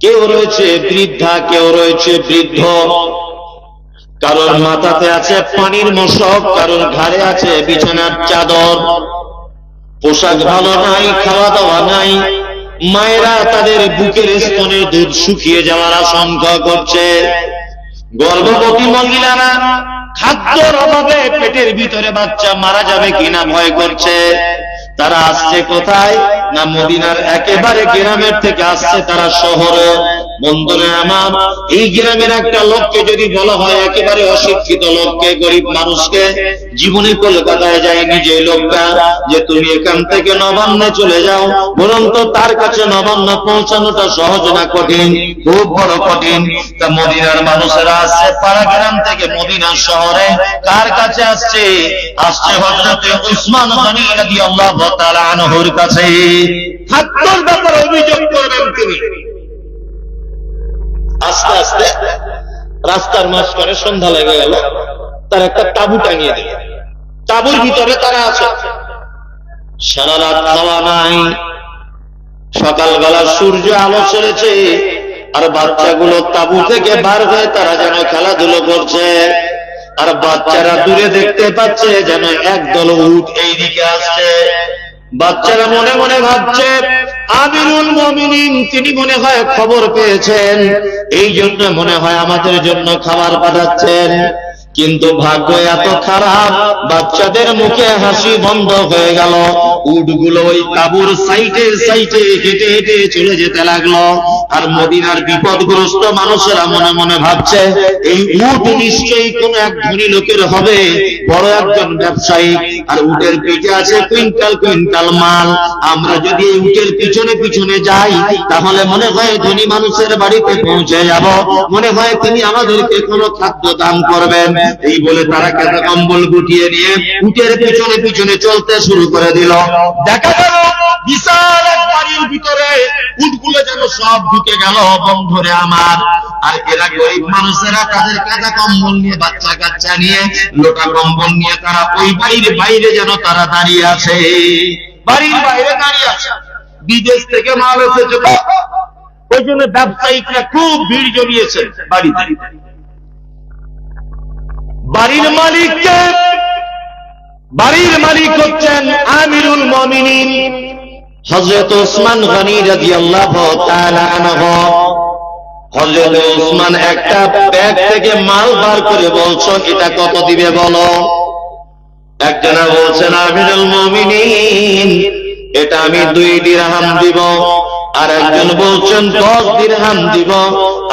কেউ রয়েছে বৃদ্ধা, কেউ রয়েছে বৃদ্ধ, কারোর মাথাতে আছে পানির মশক, কারোর ঘাড়ে আছে বিছানার চাদর। পোশাক ভালো নাই, খাওয়া দাওয়া নাই। মায়েরা তাদের বুকের স্তনের দুধ শুকিয়ে যাওয়ার আশঙ্কা করছে। গর্ভবতী মহিলারা খাদ্যের অভাবে পেটের ভিতরে বাচ্চা মারা যাবে কিনা ভয় করছে। তারা আসছে কোথায়? না মদিনার একেবারে গ্রামের থেকে আসছে তারা শহরে। বন্ধুরা আমার, এই গ্রামের একটা লোককে যদি বলা হয়, একেবারে অশিক্ষিত লোককে, গরিব মানুষকে, জীবনে কলকাতায় যায়নি যে লোকটা, যে তুমি এখান থেকে নবান্নে চলে যাও, বরং তো তার কাছে নবান্ন পৌঁছানোটা সহজ না কঠিন? খুব বড় কঠিন। তা মদিনার মানুষেরা আসছে পাড়া গ্রাম থেকে মদিনা শহরে। কার কাছে আসছে? আসছে হযরত উসমান গনি রাদিয়াল্লাহু তাআলা আনহুর কাছে। খাদ্যের ব্যাপারে অভিযোগ করবেন তিনি। আস্তে আস্তে রাস্তার মাঝখানে সন্ধ্যা লেগে গেল, তার একটা তাঁবু টাঙিয়ে দিল। তাঁবুর ভিতরে তারা আছে। সারা রাত খাওয়া নাই। সকালবেলা সূর্য আলো ছেড়েছে, আর বাচ্চাগুলো তাঁবু থেকে বার হয়ে তারা যেন খেলাধুলো করছে। আর বাচ্চারা দূরে দেখতে পাচ্ছে যেন একদল উট এইদিকে আসছে। বাচ্চারা মনে মনে ভাবছে আমিরুল মুমিনিন তিনি মনে হয় খবর পেয়েছেন, এই জন্য মনে হয় আমাদের জন্য খাবার পাঠাচ্ছেন। কিন্তু ভাগ্য এত খারাপ, বাচ্চাদের মুখে হাসি বন্ধ হয়ে গেল। উটগুলো ওই তাবুর সাইডে সাইডে হেঁটে হেঁটে চলে যেতে লাগলো। আর মদিনার বিপদগ্রস্ত মানুষেরা মনে মনে ভাবছে এই উট নিশ্চয়ই কোন এক ধনী লোকের হবে, বড় একজন ব্যবসায়ী, আর উটের পিঠে আছে কুইন্টাল কুইন্টাল মাল। আমরা যদি এই উটের পিছনে পিছনে যাই তাহলে মনে হয় ধনী মানুষের বাড়িতে পৌঁছে যাব, মনে হয় তিনি আমাদেরকে কোনো খাদ্য দান করবেন। এই বলে তারা কাঁথা কম্বল গুটিয়ে নিয়ে উটের পিছনে পিছনে চলতে শুরু করে দিল। দেখা গেল বিশাল এক বাড়ির ভিতরে উটগুলো যেন সব ঢুকে গেল বন্ধুরে আমার। আর এরা গরিব মানুষেরা তাদের কাঁথা কম্বল নিয়ে, বাচ্চা কাচ্চা নিয়ে, লোটা কম্বল নিয়ে তারা ওই বাড়ির বাইরে যেন তারা দাঁড়িয়ে আছে, বাড়ির বাইরে দাঁড়িয়ে আছে। বিদেশ থেকে মাল এসেছে, ওই জন্য ব্যবসায়িকরা খুব ভিড় জমিয়েছে বাড়িতে। বাড়ির মালিককে, বাড়ির মালিক হচ্ছেন আমিরুল মুমিনিন হযরত ওসমান গনি রাদিয়াল্লাহু তাআলা আনহু। হযরত ওসমান একটা ব্যাগ থেকে মাল বার করে বলছো এটা কত দিবে বলো। একজনা বলছেন আমিরুল মুমিনিন এটা আমি 2 দিরহাম দিব, আর একজন বলছেন 10 দিরহাম দিব,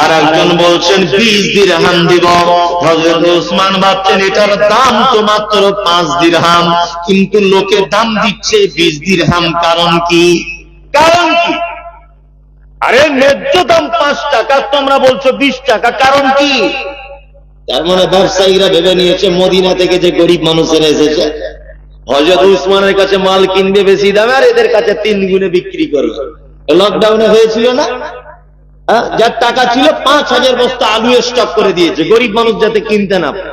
আর একজন বলছেন 20 দিরহাম দিব। হযরত ওসমান ভাবছেন এটার দাম তো মাত্র 5 দিরহাম, কিন্তু লোকে দাম দিচ্ছে 20 দিরহাম, কারণ কি? কারণ কি? আরে ন্যায্য দাম 5 টাকা, তোমরা বলছো 20 টাকা, কারণ কি? তার মানে ব্যবসায়ীরা ভেবে নিয়েছে মদিনা থেকে যে গরিব মানুষেরা এসেছে হযরত ওসমানের কাছে মাল কিনবে বেশি দামে, আর এদের কাছে 3 গুণে বিক্রি করবে। লকডাউনে হয়েছিল না, যার টাকা ছিল 5000 বস্তা আলু স্টক করে দিয়েছে গরিব মানুষ যাতে কিনতে না পারে।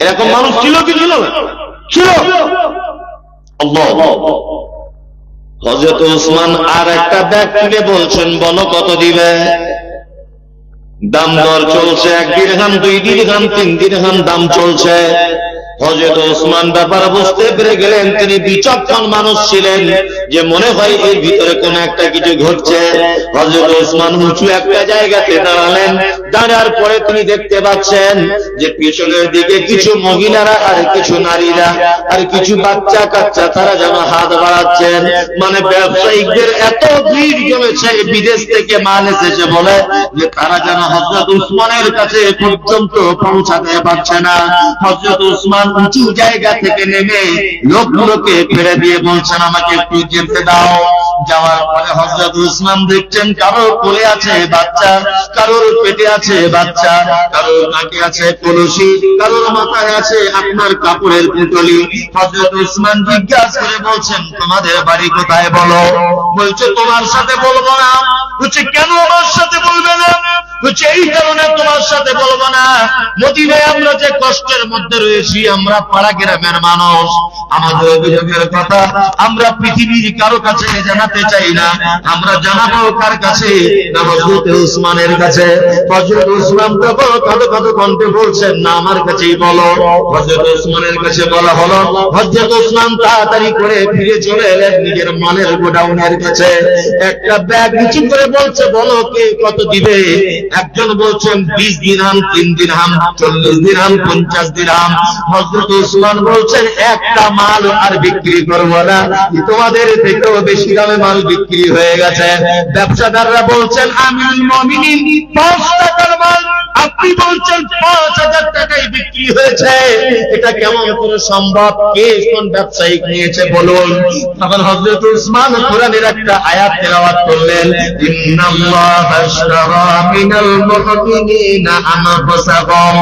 এরকম মানুষ ছিল কি ছিল না? ছিল। আল্লাহ। হযরত ওসমান আর একটা ব্যাগ তুলে বলছেন বলো কত দিবে। দাম দর চলছে 1 দিরহাম, 2 দিরহাম, 3 দিরহাম দাম চলছে। হযরত ওসমান ব্যাপার বুঝতে পেরে গেলেন, তিনি বিচক্ষণ মানুষ ছিলেন, যে মনে হয় এর ভিতরে কোন একটা কিছু ঘটছে। হযরত ওসমান উঁচু একটা জায়গাতে দাঁড়ালেন। দাঁড়ার পরে তিনি দেখতে পাচ্ছেন যে পিছনের দিকে কিছু মহিলারা আর কিছু নারীরা আর কিছু বাচ্চা কাচ্চা তারা যেন হাত বাড়াচ্ছেন। মানে ব্যবসায়িকদের এত ভিড় জমেছে, বিদেশ থেকে মাল এসেছে বলে, যে তারা যেন হযরত ওসমানের কাছে পর্যন্ত পৌঁছাতে পারছে না। হযরত ওসমান উঁচু জায়গা থেকে নেমে লোকগুলোকে ফেলে দিয়ে বলছেন আমাকে একটু যেতে দাও। যাওয়ার পরে হযরত ওসমান দেখছেন কারোর কোলে আছে বাচ্চা, কারোর পেটে আছে বাচ্চা, কারোর নাকে আছে কলসি, কারোর মাথায় আছে আপনার কাপড়ের পুটলি। হযরত ওসমান জিজ্ঞাসা করে বলছেন তোমাদের বাড়ি কোথায় বলো। বলছে তোমার সাথে বলবো না। বলছে কেন আমার সাথে বলবে না? বলছে এই কারণে তোমার সাথে বলবো না, মদিনায় আমরা যে কষ্টের মধ্যে রয়েছি, আমরা পাড়া গ্রামের মানুষ, আমাদের অভিযোগের কথা আমরা পৃথিবীর কারো কাছে জানাতে চাই না, আমরা জানাবো কার কাছে? না হযরত ওসমানের কাছে। হযরত ওসমান তখন কাঁদো কাঁদো কণ্ঠে বলছেন না আমার কাছেই বলো। হযরত ওসমানের কাছে বলা হলো। হযরত ওসমান তাড়াতাড়ি করে ফিরে চলে এলেন নিজের মালের গোডাউনের কাছে। একটা ব্যাগ নিচু করে বলছে বলো কে কত দিবে। একজন বলছেন 20 দিরহাম, 3 দিরহাম, 40 দিরহাম, 50 দিরহাম। হযরত ওসমান বলছেন একটা মাল আর বিক্রি করবো না, তোমাদের থেকেও বেশি দামে মাল বিক্রি হয়ে গেছে। ব্যবসাদাররা বলছেন আমিরুল মুমিনিন 5 টাকার মাল আপনি বলছেন 5000 টাকায় বিক্রি হয়েছে, এটা কেমন করে সম্ভব? কে কোন ব্যবসায়িক নিয়েছে বলুন। তখন হযরত ওসমান কোরআনের একটা আয়াত তেলাওয়াত করলেন, ইন্নাল্লাহা আশতারা মিনাল মুমিনিনা আনফুসাহুম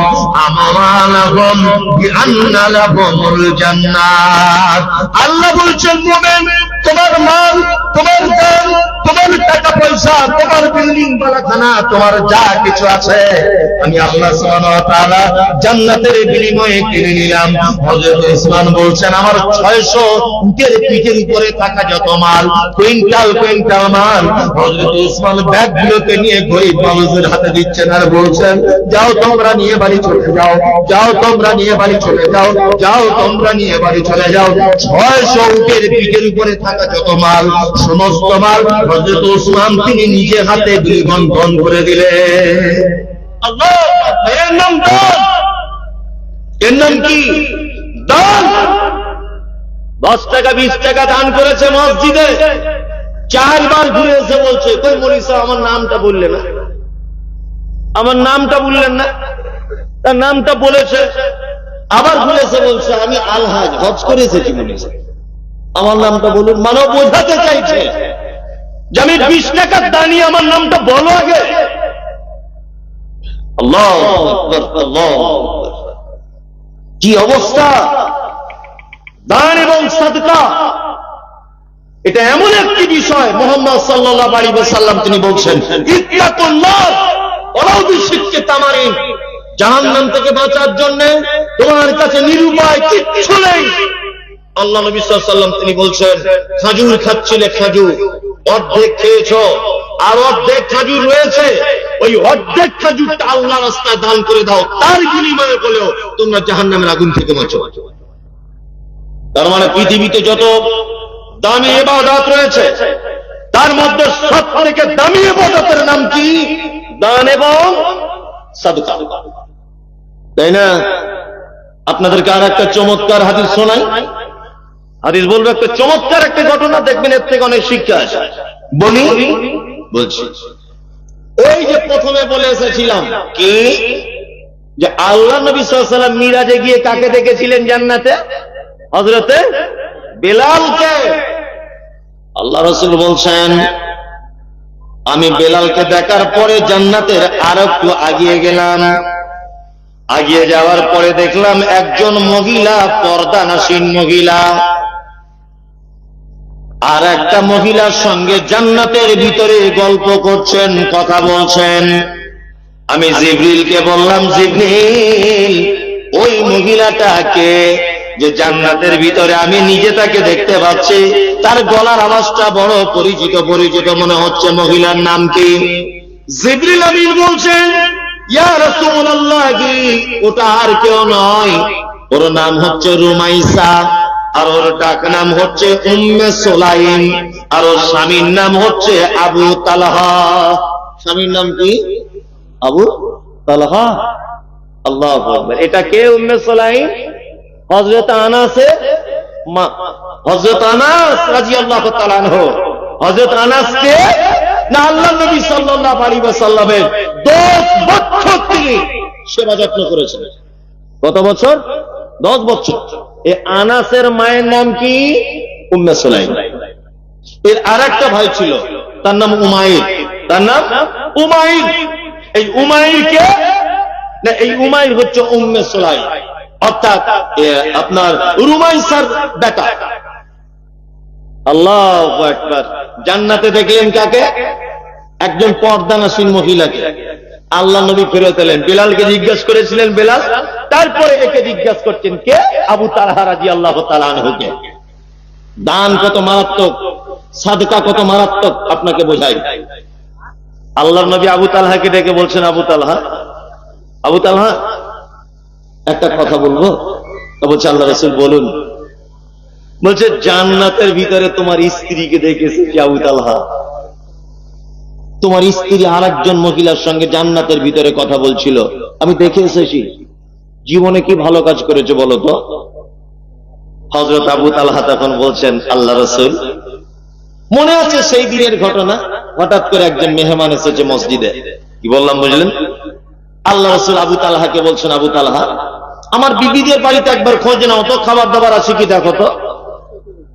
আমওয়ালাহুম বিআন্না লাহুমুল জান্নাত। আল্লাহ বলছেন মুমিন তোমার মাল, তোমার দান, তোমার টাকা পয়সা, তোমার বিল্ডিং বালাখানা, তোমার যা কিছু আছে আমি আল্লাহ সুবহানাহু ওয়া তাআলা জান্নাতের বিনিময়ে কিনে নিলাম। হযরত ওসমান বলছেন আমার 600 উটের পিঠের উপরে থাকা যত মাল, কুইন্টাল কুইন্টাল মাল, হযরত ওসমান ব্যাগগুলোকে নিয়ে গরিব মানুষদের হাতে দিচ্ছেন আর বলছেন যাও তোমরা নিয়ে বাড়ি চলে যাও, যাও তোমরা নিয়ে বাড়ি চলে যাও, যাও তোমরা নিয়ে বাড়ি চলে যাও। 600 উটের পিঠের উপরে থাকা যত মাল, সমস্ত মাল হযরত ওসমান তিনি নিজে হাতে বিবন্ধন করে দিলেন। আল্লাহ, এর নাম দান। এর নাম কি? দান। 10 টাকা 20 টাকা দান করেছে মসজিদে, 4 বার ঘুরে এসে বলছে, কই মৌলভী সাহেব আমার নামটা বললেন না, আমার নামটা বললেন না। তার নামটা বলেছে, আবার ঘুরে এসে বলছে, আমি আলহাজ হজ করে এসেছি মৌলভী সাহেব, আমার নামটা বলুন। মানব বোঝাতে চাইছে যে আমি 20 টাকার দানি, আমার নামটা বলো আগে। আল্লাহু আকবার, আল্লাহু আকবার। কি অবস্থা! দান এবং সাদকা এটা এমন একটি বিষয়, মুহাম্মদ সাল্লাল্লাহু আলাইহি ওয়াসাল্লাম তিনি বলছেন, ইত্তাকুল্লাহ ওয়ালাউ বিশিক্কি তামারিন। জাহান্নাম থেকে বাঁচার জন্য তোমার কাছে নিরুপায় কিচ্ছু নেই। আল্লাহ নবী সাল্লাল্লাহু আলাইহি ওয়াসাল্লাম তিনি বলছেন, খেজুর খাচ্ছিলে, খেজুর অর্ধেক খেয়েছো, আর অর্ধেক খেজুর রয়েছে, ওই অর্ধেক খেজুরটা আল্লাহর রাস্তায় দান করে দাও, তার বিনিময়ে হলেও তোমরা জাহান্নামের আগুন থেকে বাঁচো। তার মানে পৃথিবীতে যত দামি ইবাদত রয়েছে, তার মধ্যে সবথেকে দামি ইবাদতের নাম কি? দান এবং সাদকা, তাই না? আপনাদেরকে আর একটা চমৎকার হাদিস শোনাই। হাদিস বলবো, একটা চমৎকার একটা ঘটনা, দেখবেন এর থেকে অনেক শিক্ষা আছে। বলি, বলছি, ওই যে প্রথমে বলে এসেছিলাম কি, যে আল্লাহ নবী সাল্লাল্লাহু আলাইহি ওয়াসাল্লাম মিরাজে গিয়ে কাকে দেখেছিলেন জান্নাতে? হযরতে বেলালকে। আল্লাহ রাসূল বলছেন, আমি বেলালকে দেখার পরে জান্নাতের আর একটু আগিয়ে গেলাম। আগিয়ে যাওয়ার পরে দেখলাম একজন মহিলা, পর্দানাসীন মহিলা, আর একটা মহিলার সঙ্গে জান্নাতের ভিতরে গল্প করছেন, কথা বলছেন। আমি জিবরিলকে বললাম, জিবরিল, ওই মহিলাটাকে যে জান্নাতের ভিতরে আমি নিজে তাকে দেখতে পাচ্ছি, তার গলার আওয়াজটা বড় পরিচিত পরিচিত মনে হচ্ছে, মহিলার নাম কি? জিবরিল আমিন বলছেন, ইয়া রাসূলুল্লাহ, ওটা আর কেউ নয়, ওর নাম হচ্ছে রুমাইসা, আর ওর ডাক নাম হচ্ছে উম্মে সুলাইম, আর ওর স্বামীর নাম হচ্ছে আবু তালহা। স্বামীর নাম কি? আবু তালহা। আল্লাহু আকবার। এটা কে উম্মে সুলাইম? হযরত আনাসের মা, হযরত আনাস রাদিয়াল্লাহু তাআলা আনহু। হযরত আনাস কে? না, আল্লাহ নবী সাল্লাল্লাহু আলাইহি ওয়াসাল্লামের 10 বছর তিনি সেবা যত্ন করেছেন। কত বছর? 10 বছর। এই আনাসের মায়ের নাম কি? উম্মে সুলাইম। এর আরেকটা ভাই ছিল, তার নাম উমাইর। তার নাম উমাইর। এই উমাইর কে? না, এই উমাইর হচ্ছে উম্মে সুলাইম, অর্থাৎ আপনার রুমাইসার বেটা। আল্লাহু আকবার। জান্নাতে দেখলেন কাকে? একজন পর্দানাসীন মহিলাকে। আল্লাহ নবী ফেরত এলেন, বেলালকে জিজ্ঞেস করেছিলেন বেলাল, তারপরে একে জিজ্ঞেস করছেন কে? আবু তালহা রাদিয়াল্লাহু তাআলা আনহুকে। দান কত মারাত্মক, সাদকা কত মারাত্মক আপনাকে বোঝাই। আল্লাহর নবী আবু তালহাকে ডেকে বলছেন, আবু তালহা, আবু তালহা, একটা কথা বলবো। বলছে, আল্লাহ রাসূল বলুন। বলছে, জান্নাতের ভিতরে তোমার স্ত্রীকে দেখেছি আবু তালহা, তোমার স্ত্রী আর একজন মহিলার সঙ্গে জান্নাতের ভিতরে কথা বলছিল, আমি দেখে এসেছি। জীবনে কি ভালো কাজ করেছে বলো তো? হযরত আবু তালহা তখন বলছেন, আল্লাহ রাসূল, মনে আছে সেই দিনের ঘটনা, হঠাৎ করে একজন মেহমান এসেছে মসজিদে। কি বললাম বুঝলেন? আল্লাহ রাসূল আবু তালহাকে বলছেন, আবু তালহা, আমার বিবিদের বাড়িতে একবার খোঁজ নাও তো, খাবার দাবার আছে কি দেখো তো।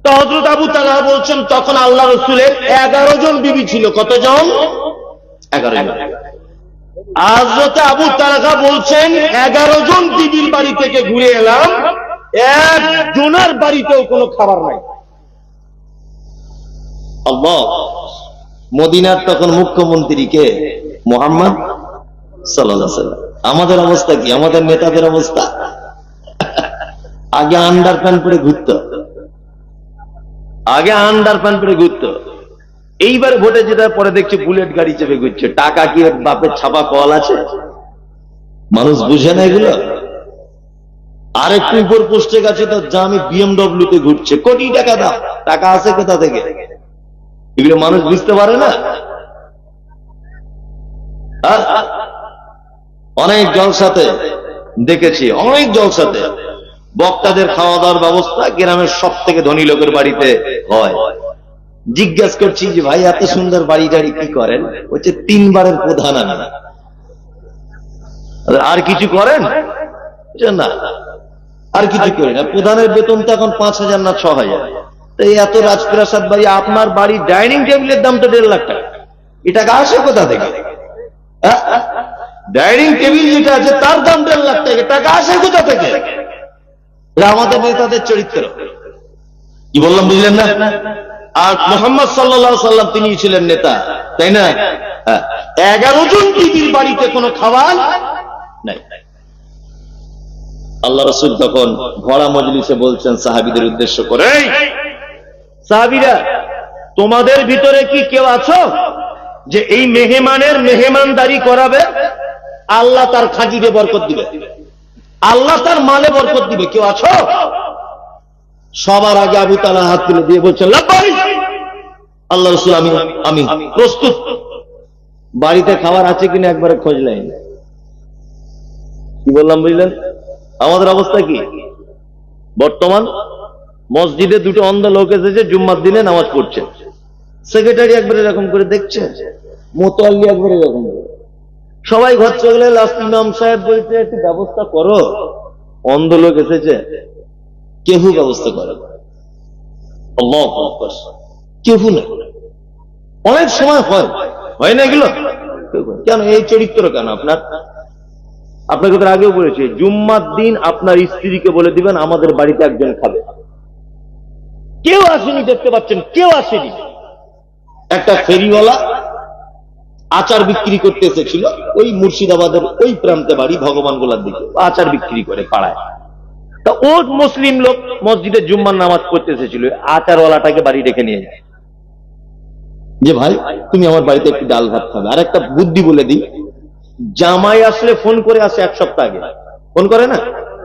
তো হযরত আবু তালহা বলছেন, তখন আল্লাহ রাসূলের 11 জন বিবি ছিল। কতজন? 11 জন। হযরত আবু তালহা বলছেন, 11 জন বিবির বাড়ি থেকে ঘুরে এলাম, একজনের বাড়িতেও কোনো খাবার নাই। আল্লাহ। মদিনার তখন মুখ্যমন্ত্রী কে? মুহাম্মদ সাল্লাল্লাহু আলাইহি ওয়াসাল্লাম। আমাদের অবস্থা কি? আমাদের নেতাদের অবস্থা? আগে আন্ডার প্যান্ট পরে ঘুরতো, আগে আন্ডার প্যান্ট পরে ঘুরতো। এইবার ভোটে জেতার পরে দেখছি বুলেট গাড়ি চেপে ঘুরছে। টাকা কি বাপের ছাপা কল আছে? মানুষ বুঝে না এগুলো। আর একটু উপর পোস্টে গেছে তো জামি BMW তে ঘুরছে, কোটি টাকা দাম। টাকা আছে কোথা থেকে? এগুলো মানুষ বুঝতে পারে না। অনেক জলসাতে দেখেছি, অনেক জলসাতে বক্তাদের খাওয়া দাওয়ার ব্যবস্থা গ্রামের সব থেকে ধনী লোকের বাড়িতে হয়। জিজ্ঞাসা করছি যে ভাই এত সুন্দর বাড়ি টাড়ি কি করেন? হচ্ছে 3 বারের প্রধান আমি। আর কিছু করেন? না, আর কিছু করি না। প্রধানের বেতন তো এখন 5,000 না 6,000। তাই এত রাজপ্রাসাদ বাড়ি, আপনার বাড়ির ডাইনিং টেবিলের দাম তো 1.5 লাখ টাকা। এ টাকা আসে কোথা থেকে? ডাইনিং টেবিল যেটা আছে তার দাম 1.5 লাখ টাকা, টাকা আসে কোথা থেকে? আমাদের নেতাদের চরিত্র কি বললাম বুঝলেন না? আর মুহাম্মদ সাল্লাল্লাহু আলাইহি সাল্লাম তিনি ছিলেন নেতা, তাই না? 11 জন বিবির বাড়িতে কোনো খাবার নাই। আল্লাহ রাসূল তখন ভরা মজলিসে বলছেন সাহাবীদের উদ্দেশ্য করে, সাহাবীরা তোমাদের ভিতরে কি কেউ আছো যে এই মেহমানের মেহমানদারি করাবে? আল্লাহ তার খাজিরে বরকত দিবে, আল্লাহ তার মালে বরকত দিবে। কেউ আছো? সবার আগে আবু তালহা হাত তুলে দিয়ে বলছেন লাব্বাইক। আল্লাহ রাসূল আমি প্রস্তুত। বাড়িতে খাবার আছে কিনা একবারে খোঁজ নেই। কি বললাম বুঝলেন? আমাদের অবস্থা কি বর্তমান? মসজিদে 2টো অন্ধ লোক এসেছে, জুম্মার দিনে নামাজ পড়ছে। সেক্রেটারি একবারে এরকম করে দেখছে, মোতাল্লি একবারে এরকম। সবাই ঘর চলে গেলে ইমাম সাহেব বলছে একটু ব্যবস্থা করো, অন্ধ লোক এসেছে। কেউ ব্যবস্থা করে আল্লাহু আকবার, কেউ না। অনেক সময় হয় না এগুলো? কেন এই চরিত্র কেন আপনার? আপনাকে তো আগেও বলেছি, জুম্মার দিন আপনার স্ত্রীকে বলে দিবেন আমাদের বাড়িতে একজন খাবে। কেউ আসেনি, দেখতে পাচ্ছেন কেউ আসেনি। একটা ফেরিওয়ালা আচার বিক্রি করতে এসেছিল, ওই মুর্শিদাবাদের ওই প্রান্তে বাড়ি, ভগবান গোলার দিকে আচার বিক্রি করে পাড়ায়। তা ও মুসলিম লোক মসজিদে জুম্মার নামাজ পড়তে এসেছিল, আচারওয়ালাটাকে বাড়ি ডেকে নিয়ে যায় যে ভাই তুমি আমার বাড়িতে একটু ডাল ভাত খাবে। আর একটা বুদ্ধি বলে দিই, জামাই আসলে ফোন করে আসে 1 সপ্তাহ আগে, ফোন করে না,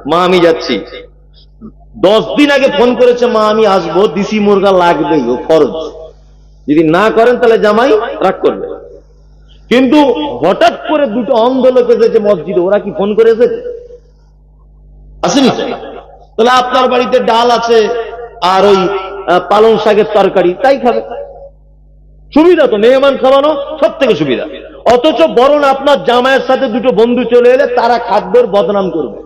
মা আমি যাচ্ছি। 10 দিন আগে ফোন করেছে, মা আমি আসবো, দিশি মুরগা লাগবেই, ও ফরজ। যদি না করেন তাহলে জামাই রাগ করবে। কিন্তু হঠাৎ করে 2টো অন্ধ লোক এসেছে মসজিদে, ওরা কি ফোন করে এসেছে? আসেনি। তাহলে আপনার বাড়িতে ডাল আছে আর ওই পালং শাকের তরকারি, তাই খাবে। সুবিধা তো, মেহমান খাওয়ানো সব থেকে সুবিধা। অথচ বরং আপনার জামাইয়ের সাথে 2টো বন্ধু চলে এলে তারা খাদ্যের বদনাম করবে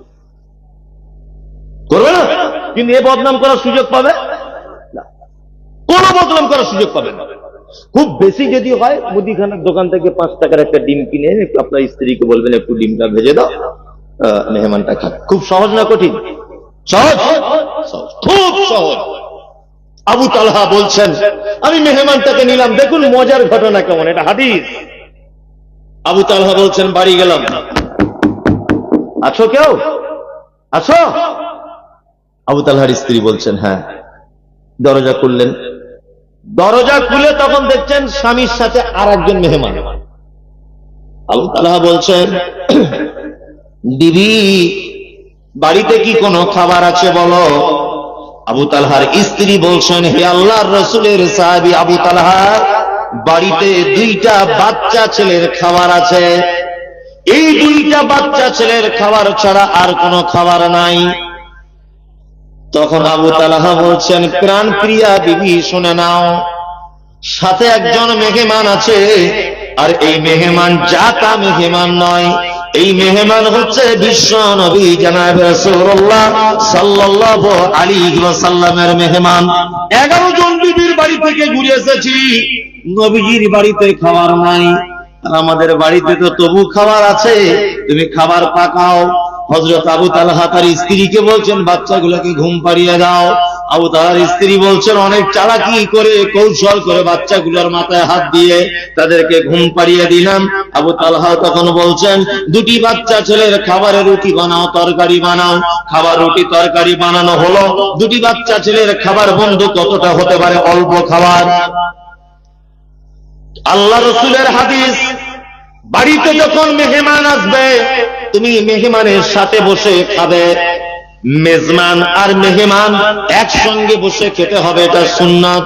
না? কিন্তু এ বদনাম করার সুযোগ পাবে না, কোন বদনাম করার সুযোগ পাবে না। খুব বেশি যদি হয়, মুদিখানার দোকান থেকে 5 টাকার একটা ডিম কিনে একটু আপনার স্ত্রীকে বলবেন একটু ডিমটা ভেজে দাও, মেহমানটা খাবে। খুব সহজ না কঠিন? সহজ, খুব সহজ। আবু তালহা বলছেন আমি মেহমানটাকে নিলাম। দেখুন মজার ঘটনা কেমন, এটা হাদিস। আবু তালহা বলছেন বাড়ি গেলাম, আছো কেউ? আছো? আবু তালহার স্ত্রী বলছেন হ্যাঁ। দরজা খুললেন, দরজা খুলে তখন দেখছেন স্বামীর সাথে আর একজন মেহমান। আবু তালহা বলছেন বিবি বাড়িতে কি কোনো খাবার আছে বলো? আবু তালহার স্ত্রী বলছেন হে আল্লাহর রাসূলের সাহাবী আবু তালহা, বাড়িতে 2টা বাচ্চা ছেলের খাবার আছে। এই 2টা বাচ্চা ছেলের খাবার ছাড়া আর কোনো খাবার নাই। তখন আবু তালহা বলছেন প্রাণ প্রিয়া বিবি শুনে নাও, সাথে একজন মেহমান আছে, আর এই মেহমান জাতা মেহমান নয়, এই মেহমান হচ্ছে বিশ্ব নবী জনাব রাসূলুল্লাহ সাল্লাল্লাহু আলাইহি ওয়াসাল্লামের মেহমান। 11 জন বিবির বাড়ি থেকে ঘুরে এসেছি, নবীজির বাড়িতে খাবার নাই, আর আমাদের বাড়িতে তো তবু খাবার আছে, তুমি খাবার পাকাও। হযরত আবু তালহা তার স্ত্রীকে বলছেন বাচ্চাগুলোকে ঘুম পাড়িয়ে দাও। আবু তালহার স্ত্রী বলছেন অনেক চালাকি করে কৌশল করে বাচ্চাগুলোর মাথায় হাত দিয়ে তাদেরকে ঘুম পাড়িয়ে দিলাম। আবু তালহা তখন বলছেন 2টি বাচ্চা ছেলের খাবারের রুটি বানাও, তরকারি বানাও। খাবার রুটি তরকারি বানানো হলো। 2টি বাচ্চা ছেলের খাবার বন্ধু কতটা হতে পারে? অল্প খাবার। আল্লাহ রাসূলের হাদিস, বাড়িতে যখন মেহমান আসবে তুমি মেহমানের সাথে বসে খাবে। মেজমান আর মেহমান একসঙ্গে বসে খেতে হবে, এটা সুন্নাত।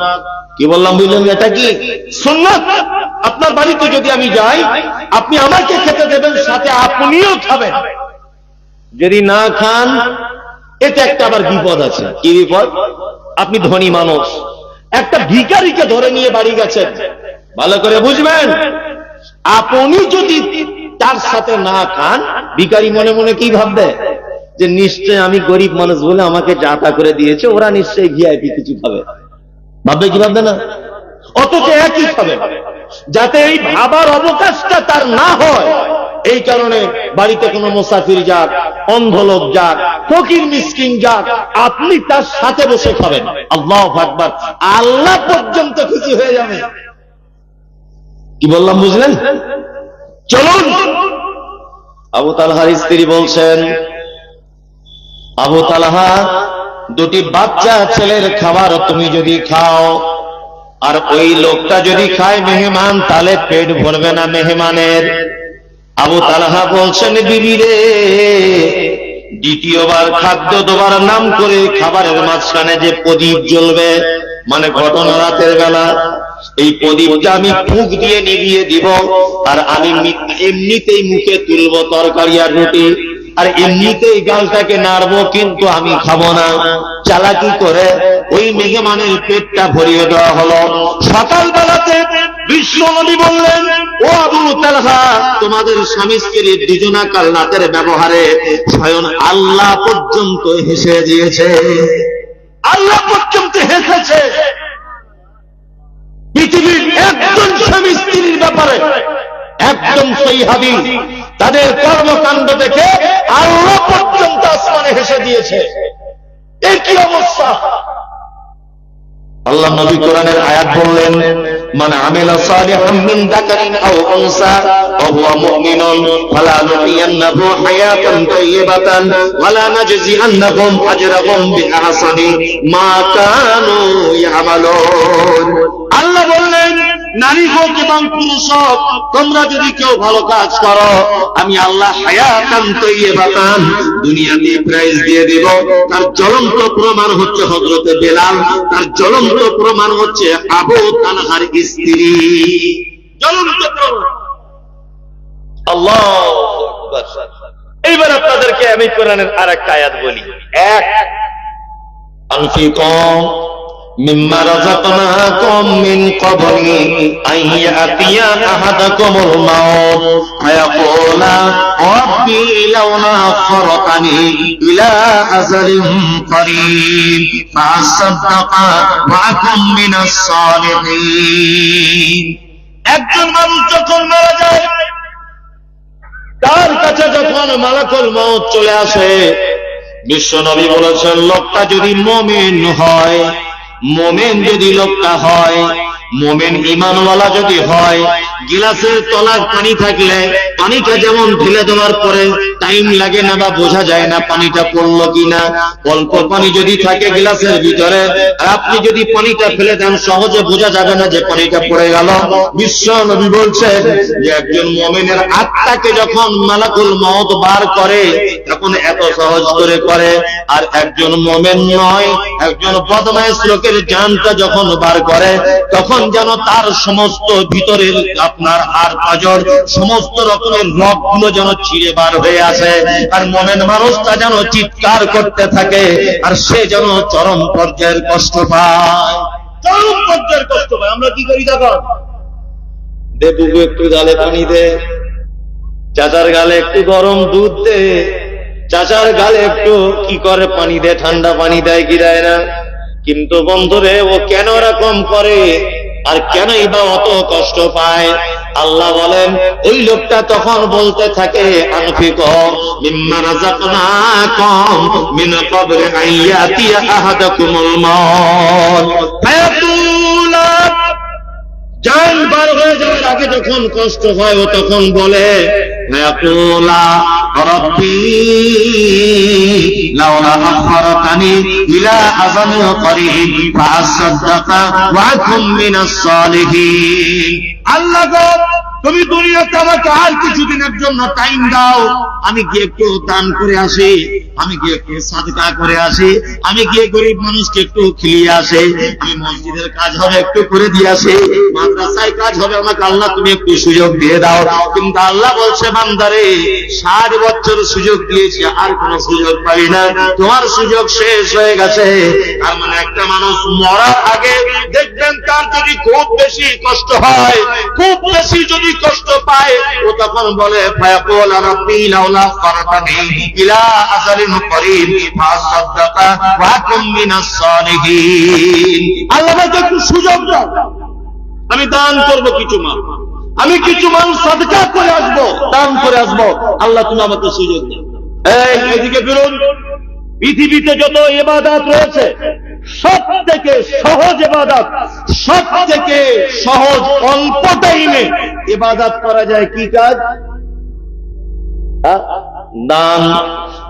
কি বললাম বুঝলেন? এটা কি সুন্নাত। আপনার বাড়িতে যদি আমি যাই, আপনি আমাকে খেতে দেবেন, সাথে আপনিও খাবেন। যদি না খান এতে একটা আবার বিপদ আছে। কি বিপদ? আপনি ধনী মানুষ, একটা ভিখারিকে ধরে নিয়ে বাড়ি গেছেন, ভালো করে বুঝবেন, আপনি যদি তার সাথে না খান, ভিখারি মনে মনে কি ভাববে, যে নিশ্চয় আমি গরিব মানুষ বলে আমাকে যা তা করে দিয়েছে, ওরা নিশ্চয়ই ভিআইপি কিছু খাবে, ভাববে কি ভাববে না? অথচ একই খাবে। যাতে এই ভাবার অবকাশটা তার না হয়, এই কারণে বাড়িতে কোনো মুসাফির যাক, অন্ধ লোক যাক, ফকির মিসকিন যাক, আপনি তার সাথে বসে খাবেন। আল্লাহু আকবার, আল্লাহ পর্যন্ত খুশি হয়ে যাবে। কি বললাম বুঝলেন? চলুন। আবু তালহার স্ত্রী বলছেন, আবু তালহা, দুটি বাচ্চা ছেলের খাবার তুমি যদি খাও, আর ওই লোকটা যদি খায় মেহমান, তাহলে পেট ভরবে না মেহমানের। আবু তালহা বলছেন, বিবি রে, দ্বিতীয়বার খাদ্য দেওয়ার নাম করে খাবারের মাঝখানে যে প্রদীপ জ্বলবে, মানে ঘটনা রাতের বেলা, এই প্রদীপটা আমি ফুঁক দিয়ে নিভিয়ে দিব, আর আমি এমনিতেই মুখে তুলবো তরকারি আর রুটি, আর এমনিতেই গালটাকে নাড়বো, কিন্তু আমি খাবো না। চালাকি করে ওই মেহমানের পেটটা ভরিয়ে দেওয়া হলো। সকালবেলাতে বিশ্বনবী বললেন, ও আবু তালহা, তোমাদের স্বামী স্ত্রীর দুজনাকার রাতের ব্যবহারে স্বয়ং আল্লাহ পর্যন্ত হেসে দিয়েছে। আল্লাহ পর্যন্ত হেসেছে। পৃথিবীর একজন স্বামী স্ত্রীর ব্যাপারে একদম সহিহ হাদিস, তাদের কর্মকাণ্ড দেখে আল্লাহ পর্যন্ত আসমানে হেসে দিয়েছে। এর কি অবস্থা? আল্লাহ নবী কোরআনের আয়াত বললেন, মান আমিলা সালিহান মিন যাকারিন আও উনসা ওয়া হুয়া মুমিনুন ফালা নুহিয়ান্নাহু হায়াতান তাইয়্যিবাতান ওয়া লা নাজজিআন্নাহুম আজরাহুম বিআহসানি মা কানু ইয়ামালুন। আল্লাহ বললেন, নারী হোক এবং পুরুষ হোক, তোমরা যদি কেউ ভালো কাজ করো, আমি আল্লাহ হায়াতান তাইয়্যিবাতান, দুনিয়াতে প্রাইজ দিয়ে দেব। তার জ্বলন্ত প্রমাণ হচ্ছে হযরতে বেলাল, তার জ্বলন্ত প্রমাণ হচ্ছে আবু তালহার স্ত্রী। জ্বলন্ত প্রমাণ। আল্লাহু আকবার। এইবার আপনাদেরকে আমি কোরআনের আরেকটা আয়াত বলি। এক, আনফিকু মিম্মা রাযাকনাকুম মিন ক্বাবলি আন ইয়াতিয়া আহাদাকুমুল মাউত ফায়াকুলা রাব্বি লাওলা আখখারতানি ইলা আজালিন করিব ফাসাদদাকা ওয়া আকুম মিনাস সালিহিন। একজন মানুষ যখন মারা যায়, তার কাছে যখন মালাকুল মউত চলে আসে, বিশ্বনবী বলেছেন, লোকটা যদি মুমিন হয়, মোমেন যদি লোকটা হয়, মোমেন ঈমানওয়ালা যদি হয়, গিলাসের তলায় পানি থাকলে পানিটা যেমন ঢেলে দেওয়ার পরে টাইম লাগে না বা বোঝা যায় না পানিটা পড়লো কিনা, অল্প পানি যদি থাকে গিলাসের ভিতরে, আর আপনি যদি পানিটা ফেলে দেন, সহজে বোঝা যাবে না যে পানিটা পড়ে গেল। বিশ্ব নবী বলছেন যে একজন মুমিনের আত্মাকে যখন মালাকুল মউত বার করে, তখন এত সহজ করে করে, আর একজন মুমিন নয়, একজন বদমাইশ লোকের জানটা যখন বার করে, তখন যেন তার সমস্ত ভিতরের আপনার হাড় পাঁজর, সমস্ত রকমের রগগুলো যেন ছিঁড়ে বার হয়ে আসে, আর মুমিন মানুষটা যেন চিৎকার করতে থাকে, আর সে যেন চরম পর্যায়ের কষ্ট পায়, চরম পর্যায়ের কষ্ট পায়। আমরা কি করি তখন? দে বুবু একটু গালে পানি দে, চাচার গালে একটু গরম দুধ দে, চাচার গালে একটু কি করে পানি দে, ঠান্ডা পানি দেয় কি দেয় না। কিন্তু বন্ধুরে, ও কেন এরকম করে আর কেনই বা অত কষ্ট পায়? আল্লাহ বলেন, ওই লোকটা তখন বলতে থাকে, আনফিকু মিম্মা রাযাকনাকুম মিন ক্বাবলি আন ইয়াতিয়া আহাদাকুমুল মাউত ফায়াকুলা, জান বার হয়ে যাওয়ার আগে যখন কষ্ট হয়, ও তখন বলে, ফায়াকুলা রাব্বি লাওলা আখখারতানি ইলা আজালিন করিব ফাসাদদাকা ওয়া আকুম মিনাস সালিহিন। আল্লাহ গো, তুমি দুনিয়াতে আমাকে আর কিছুদিনের জন্য টাইম দাও, আমি গিয়ে একটু দান করে আসি, আমি গিয়ে একটু সাদকা করে আসি, আমি গিয়ে গরিব মানুষকে একটু খিলিয়ে আসি, আমি মসজিদের কাজ হবে একটু করে দিয়ে আসি, মাদ্রাসায় কাজ হবে, আমাকে আল্লাহ তুমি একটু সুযোগ দিয়ে দাও। কিন্তু আল্লাহ বলছে বান্দারে 60 বছর সুযোগ দিয়েছি, আর কোন সুযোগ পাই না, তোমার সুযোগ শেষ হয়ে গেছে। তার মানে একটা মানুষ মরার আগে দেখবেন তার যদি খুব বেশি কষ্ট হয়, খুব বেশি যদি কষ্ট পায়, ও তখন বলে ফায়াকুল রাব্বি লাউলা ফারাতানি ইলা আজালিন করিব ফাসাদদাকা ওয়া কুম মিনাস সালিহিন। আল্লাহ আমাকে একটু সুযোগ দাও, আমি দান করব কিছু মাল, আমি কিছু মাল সাদকা করে আসবো, দান করে আসবো, আল্লাহ তুমি আমাকে সুযোগ দাও। এই এদিকে ফিরুন, পৃথিবীতে যত ইবাদত রয়েছে সব থেকে সহজ ইবাদত, সব থেকে সহজ অল্প টাইমে ইবাদত করা যায় কি কাজ? দান।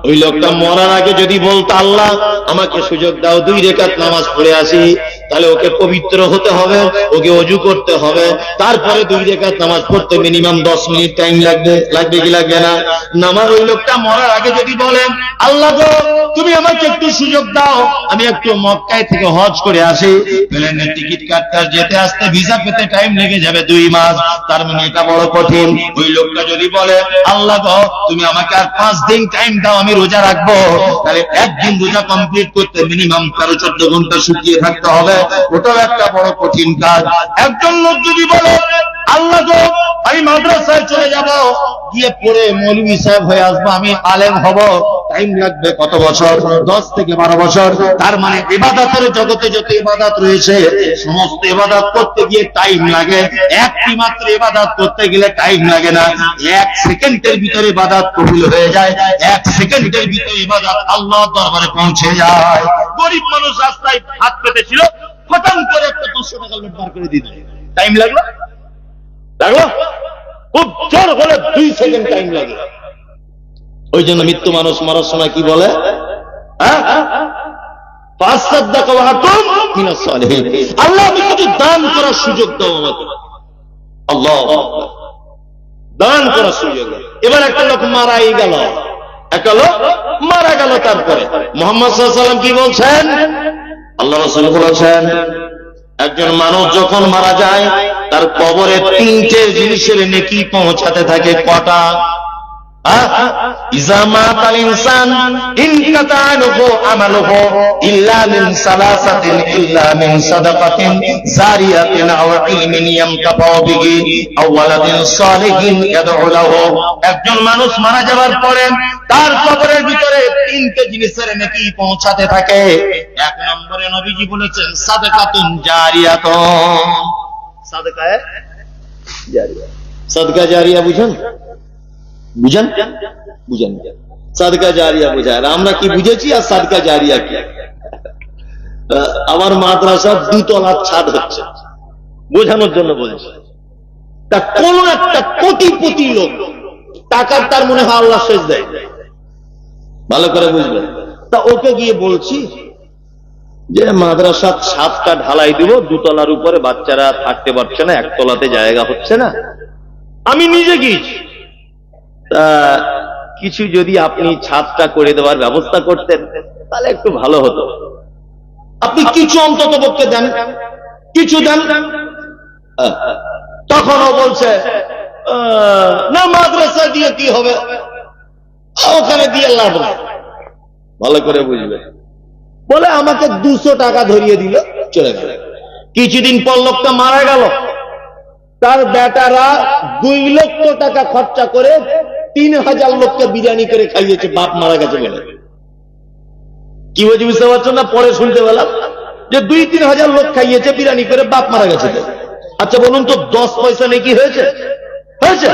ওই লোকটা মরার আগে যদি বলতো আল্লাহ আমাকে সুযোগ দাও 2 রাকাত নামাজ পড়ে আসি, তাহলে ওকে পবিত্র হতে হবে, ওকে ওযু করতে হবে, তারপরে 2 রাকাত নামাজ পড়তে মিনিমাম 10 মিনিট টাইম লাগবে, লাগবে কি লাগবে না? নামাজ ওই লোকটা মরার আগে যদি বলেন আল্লাহ গো তুমি আমাকে একটু সুযোগ দাও, আমি একটু মক্কায় থেকে হজ করে আসি, প্লেনের টিকিট কাটতে যেতে আসতে ভিসা পেতে টাইম লেগে যাবে 2 মাস, তার মানে এটা বড় কঠিন। ওই লোকটা যদি বলে আল্লাহ গো তুমি আমাকে আর 5 দিন টাইম দাও, আমি রোজা রাখবো, তাহলে একদিন রোজা কমপ্লিট করতে মিনিমাম 13-14 ঘন্টা শুকিয়ে থাকতে হবে, ওটাও একটা বড় কঠিন কাজ। একজন লোক যদি বলে আল্লাহ গো আমি মাদ্রাসায় চলে যাব, গিয়ে পড়ে মৌলভী সাহেব হয়ে আসবো, আমি আলেম হব, টাইম লাগবে কত বছর? 10 থেকে 12 বছর। তার মানে ইবাদতের জগতে যত ইবাদত রয়েছে সমস্ত ইবাদত করতে গিয়ে টাইম লাগে, একটি মাত্র ইবাদত করতে গেলে টাইম লাগে না, 1 সেকেন্ডের ভিতরে ইবাদত কবুল হয়ে যায়, 1 সেকেন্ডের ভিতরে ইবাদত আল্লাহর দরবারে পৌঁছে যায়। গরিব মানুষ রাস্তায় হাত পেতেছিল, খতম করে একটা 500 টাকা নোট বার করে দিল, টাইম লাগলো? খুব জোর হলে 2 সেকেন্ড টাইম লাগে। ওই জন্য মৃত্যু মানুষ মরার সময় কি বলে? আল্লাহ আমি কিছু দান করার সুযোগ দাও আমাকে, আল্লাহ দান করার সুযোগ। এবার একটা লোক মারাই গেল, একটা লোক মারা গেল, তারপরে মুহাম্মদ সাল্লাল্লাহু আলাইহি ওয়াসাল্লাম কি বলছেন? আল্লাহ রাসূল বলেছেন একজন মানুষ যখন মারা যায় তার কবরে 3টে জিনিসের নেকি পৌঁছাতে থাকে। কটা? ইযা মাতাল ইনসান ইনকাতা আনহু আমালুহু ইল্লা মিন সালাসাতিন ইল্লা মিন সাদাকাতিন জারিয়াতিন আও ইলমিন ইয়ামতাফাউ বিহি আও ওয়ালাদিন সালিহিন ইয়াদউ লাহু। একজন মানুষ মারা যাওয়ার পরে তার কবরের ভিতরে 3টে জিনিসের নেকি পৌঁছাতে থাকে। 1 নম্বরে নবীজি বলেছেন সাদাকাতুন জারিয়াতুন। সাদকায়ে জারিয়া, সাদকা জারিয়া বুঝেন? বুঝেন? বুঝেন? সাদকা জারিয়া বুঝায়, আমরা কি বুঝেছি আর সাদকা জারিয়া কি? আমার মাদ্রাসা 2 তলার ছাদ হচ্ছে, বোঝানোর জন্য বলছি। তা কোন একটা কোটিপতি লোক টাকার তার মনে হয় আল্লাহ শেষ দেয়, ভালো করে বুঝবেন। তা ওকে গিয়ে বলছি যে মাদ্রাসার ছাদটা ঢালাই দিব, 2 তলার উপরে বাচ্চারা থাকতে পারছে না, 1 তলাতে জায়গা হচ্ছে না। আমি নিজে গিয়েছি, কিছু যদি আপনি ছাদটা করে দেওয়ার ব্যবস্থা করতেন তাহলে একটু ভালো হতো, আপনি কিছু অন্তত পক্ষে দেন, কিছু দেন। তখনও বলছে না মাদ্রাসা দিয়ে কি হবে, ওখানে দিয়ে লাভ নেই, ভালো করে বুঝবে। বলে আমাকে 200 টাকা ধরিয়ে দিল, চলে গেল। কিছুদিন পর লোকটা মারা গেল, তার বেটারা 2 লক্ষ টাকা খরচা করে 3000 লোককে বিরিয়ানি করে খাইয়েছে, বাপ মারা গেছে বলে। কি বলছি বুঝতে পারছেন না? পরে শুনতে পেলাম যে 2-3 হাজার লোক খাইয়েছে বিরিয়ানি করে, বাপ মারা গেছে। আচ্ছা বলুন তো 10 পয়সা নাকি হয়েছে? হয়েছে।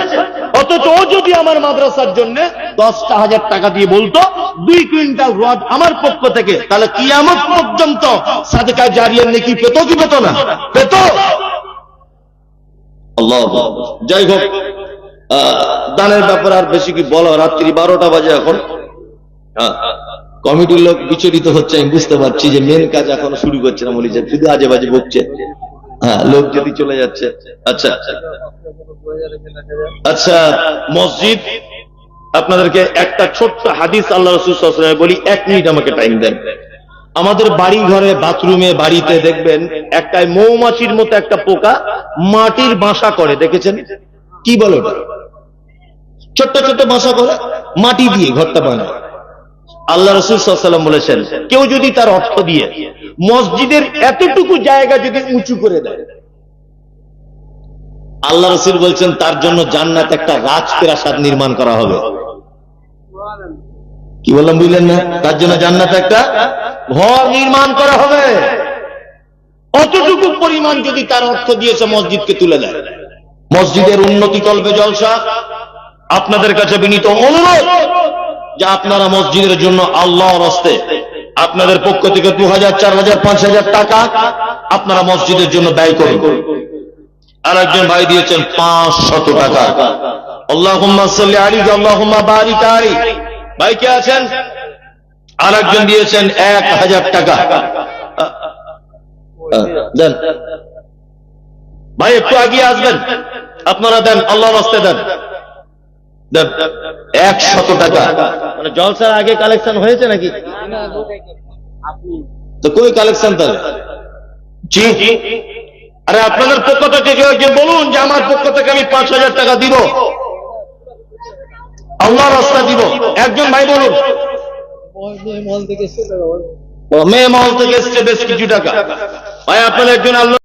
অথচ ও যদি আমার মাদ্রাসার জন্য 10,000 টাকা দিয়ে বলতো 2 কুইন্টাল রড আমার পক্ষ থেকে, তাহলে কিয়ামত পর্যন্ত সাদকা জারিয়ার নাকি পেত কি পেত না? পেত। আল্লাহ। যাই হোক, দানের ব্যাপারে আর বেশি কি বলো, রাত্রি 12টা বাজে এখন। কমিটির লোক বিচলিত হচ্ছে, আমি বুঝতে পারছি যে মেন কাজ এখন শুরু করছে না, বলি যে শুধু আজে বাজে বকছে। লোক যদি চলে যাচ্ছে। আচ্ছা আচ্ছা, মসজিদ আপনাদেরকে একটা ছোট্ট হাদিস আল্লাহ রাসূল সাল্লাল্লাহু আলাইহি ওয়াসাল্লাম বলি, 1 মিনিট আমাকে টাইম দেন। আমাদের বাড়ি ঘরে, বাথরুমে, বাড়িতে দেখবেন একটা মৌমাছির মতো একটা পোকা মাটির বাসা করে, দেখেছেন? কি বলে ওটা? ছোট্ট ছোট্ট বাসা করে মাটি দিয়ে ঘরটা বানায়। আল্লাহ রাসূল সাল্লাল্লাহু আলাইহি ওয়াসাল্লাম বলেছেন, কেউ যদি তার অর্থ দিয়ে মসজিদের এতটুকু জায়গা যদি উঁচু করে দেয়, আল্লাহ রাসূল বলছেন তার জন্য জান্নাতে একটা রাজপ্রাসাদ নির্মাণ করা হবে। কি বললাম বুঝলেন না? তার জন্য জান্নাতে একটা ঘর নির্মাণ করা হবে। অতটুকু পরিমাণ যদি তার অর্থ দিয়েছে মসজিদকে তুলে দেয়। মসজিদের উন্নতি চলবে, জলসা। আপনাদের কাছে বিনীত অনুরোধ যে আপনারা মসজিদের জন্য আল্লাহর রাস্তে আপনাদের পক্ষ থেকে 2000, 4000, 5000 টাকা আপনারা মসজিদের জন্য ব্যয় করুন। আরেকজন ভাই দিয়েছেন 500 টাকা। আল্লাহুম্মা সাল্লি আলাইহি আল্লাহুম্মা বারিক আলাইহি। ভাই কে আছেন? আরেকজন দিয়েছেন 1000 টাকা। দেন ভাই, একটু আগিয়ে আসবেন, আপনারা দেন, আল্লাহর রাস্তায় দেন। দেন 100 টাকা। মানে জলসার আগে কালেকশন হয়েছে নাকি? তো কই কালেকশন তাহলে? জি, আরে আপনাদের পক্ষ থেকে কেউ একজন বলুন যে আমার পক্ষ থেকে আমি 5000 টাকা দিব, আল্লাহর রাস্তায় দিব। একজন ভাই বলুন। মেয়ে মহল থেকে এসছে বেশ কিছু টাকা। ভাই আপনাদের একজন আল্লাহ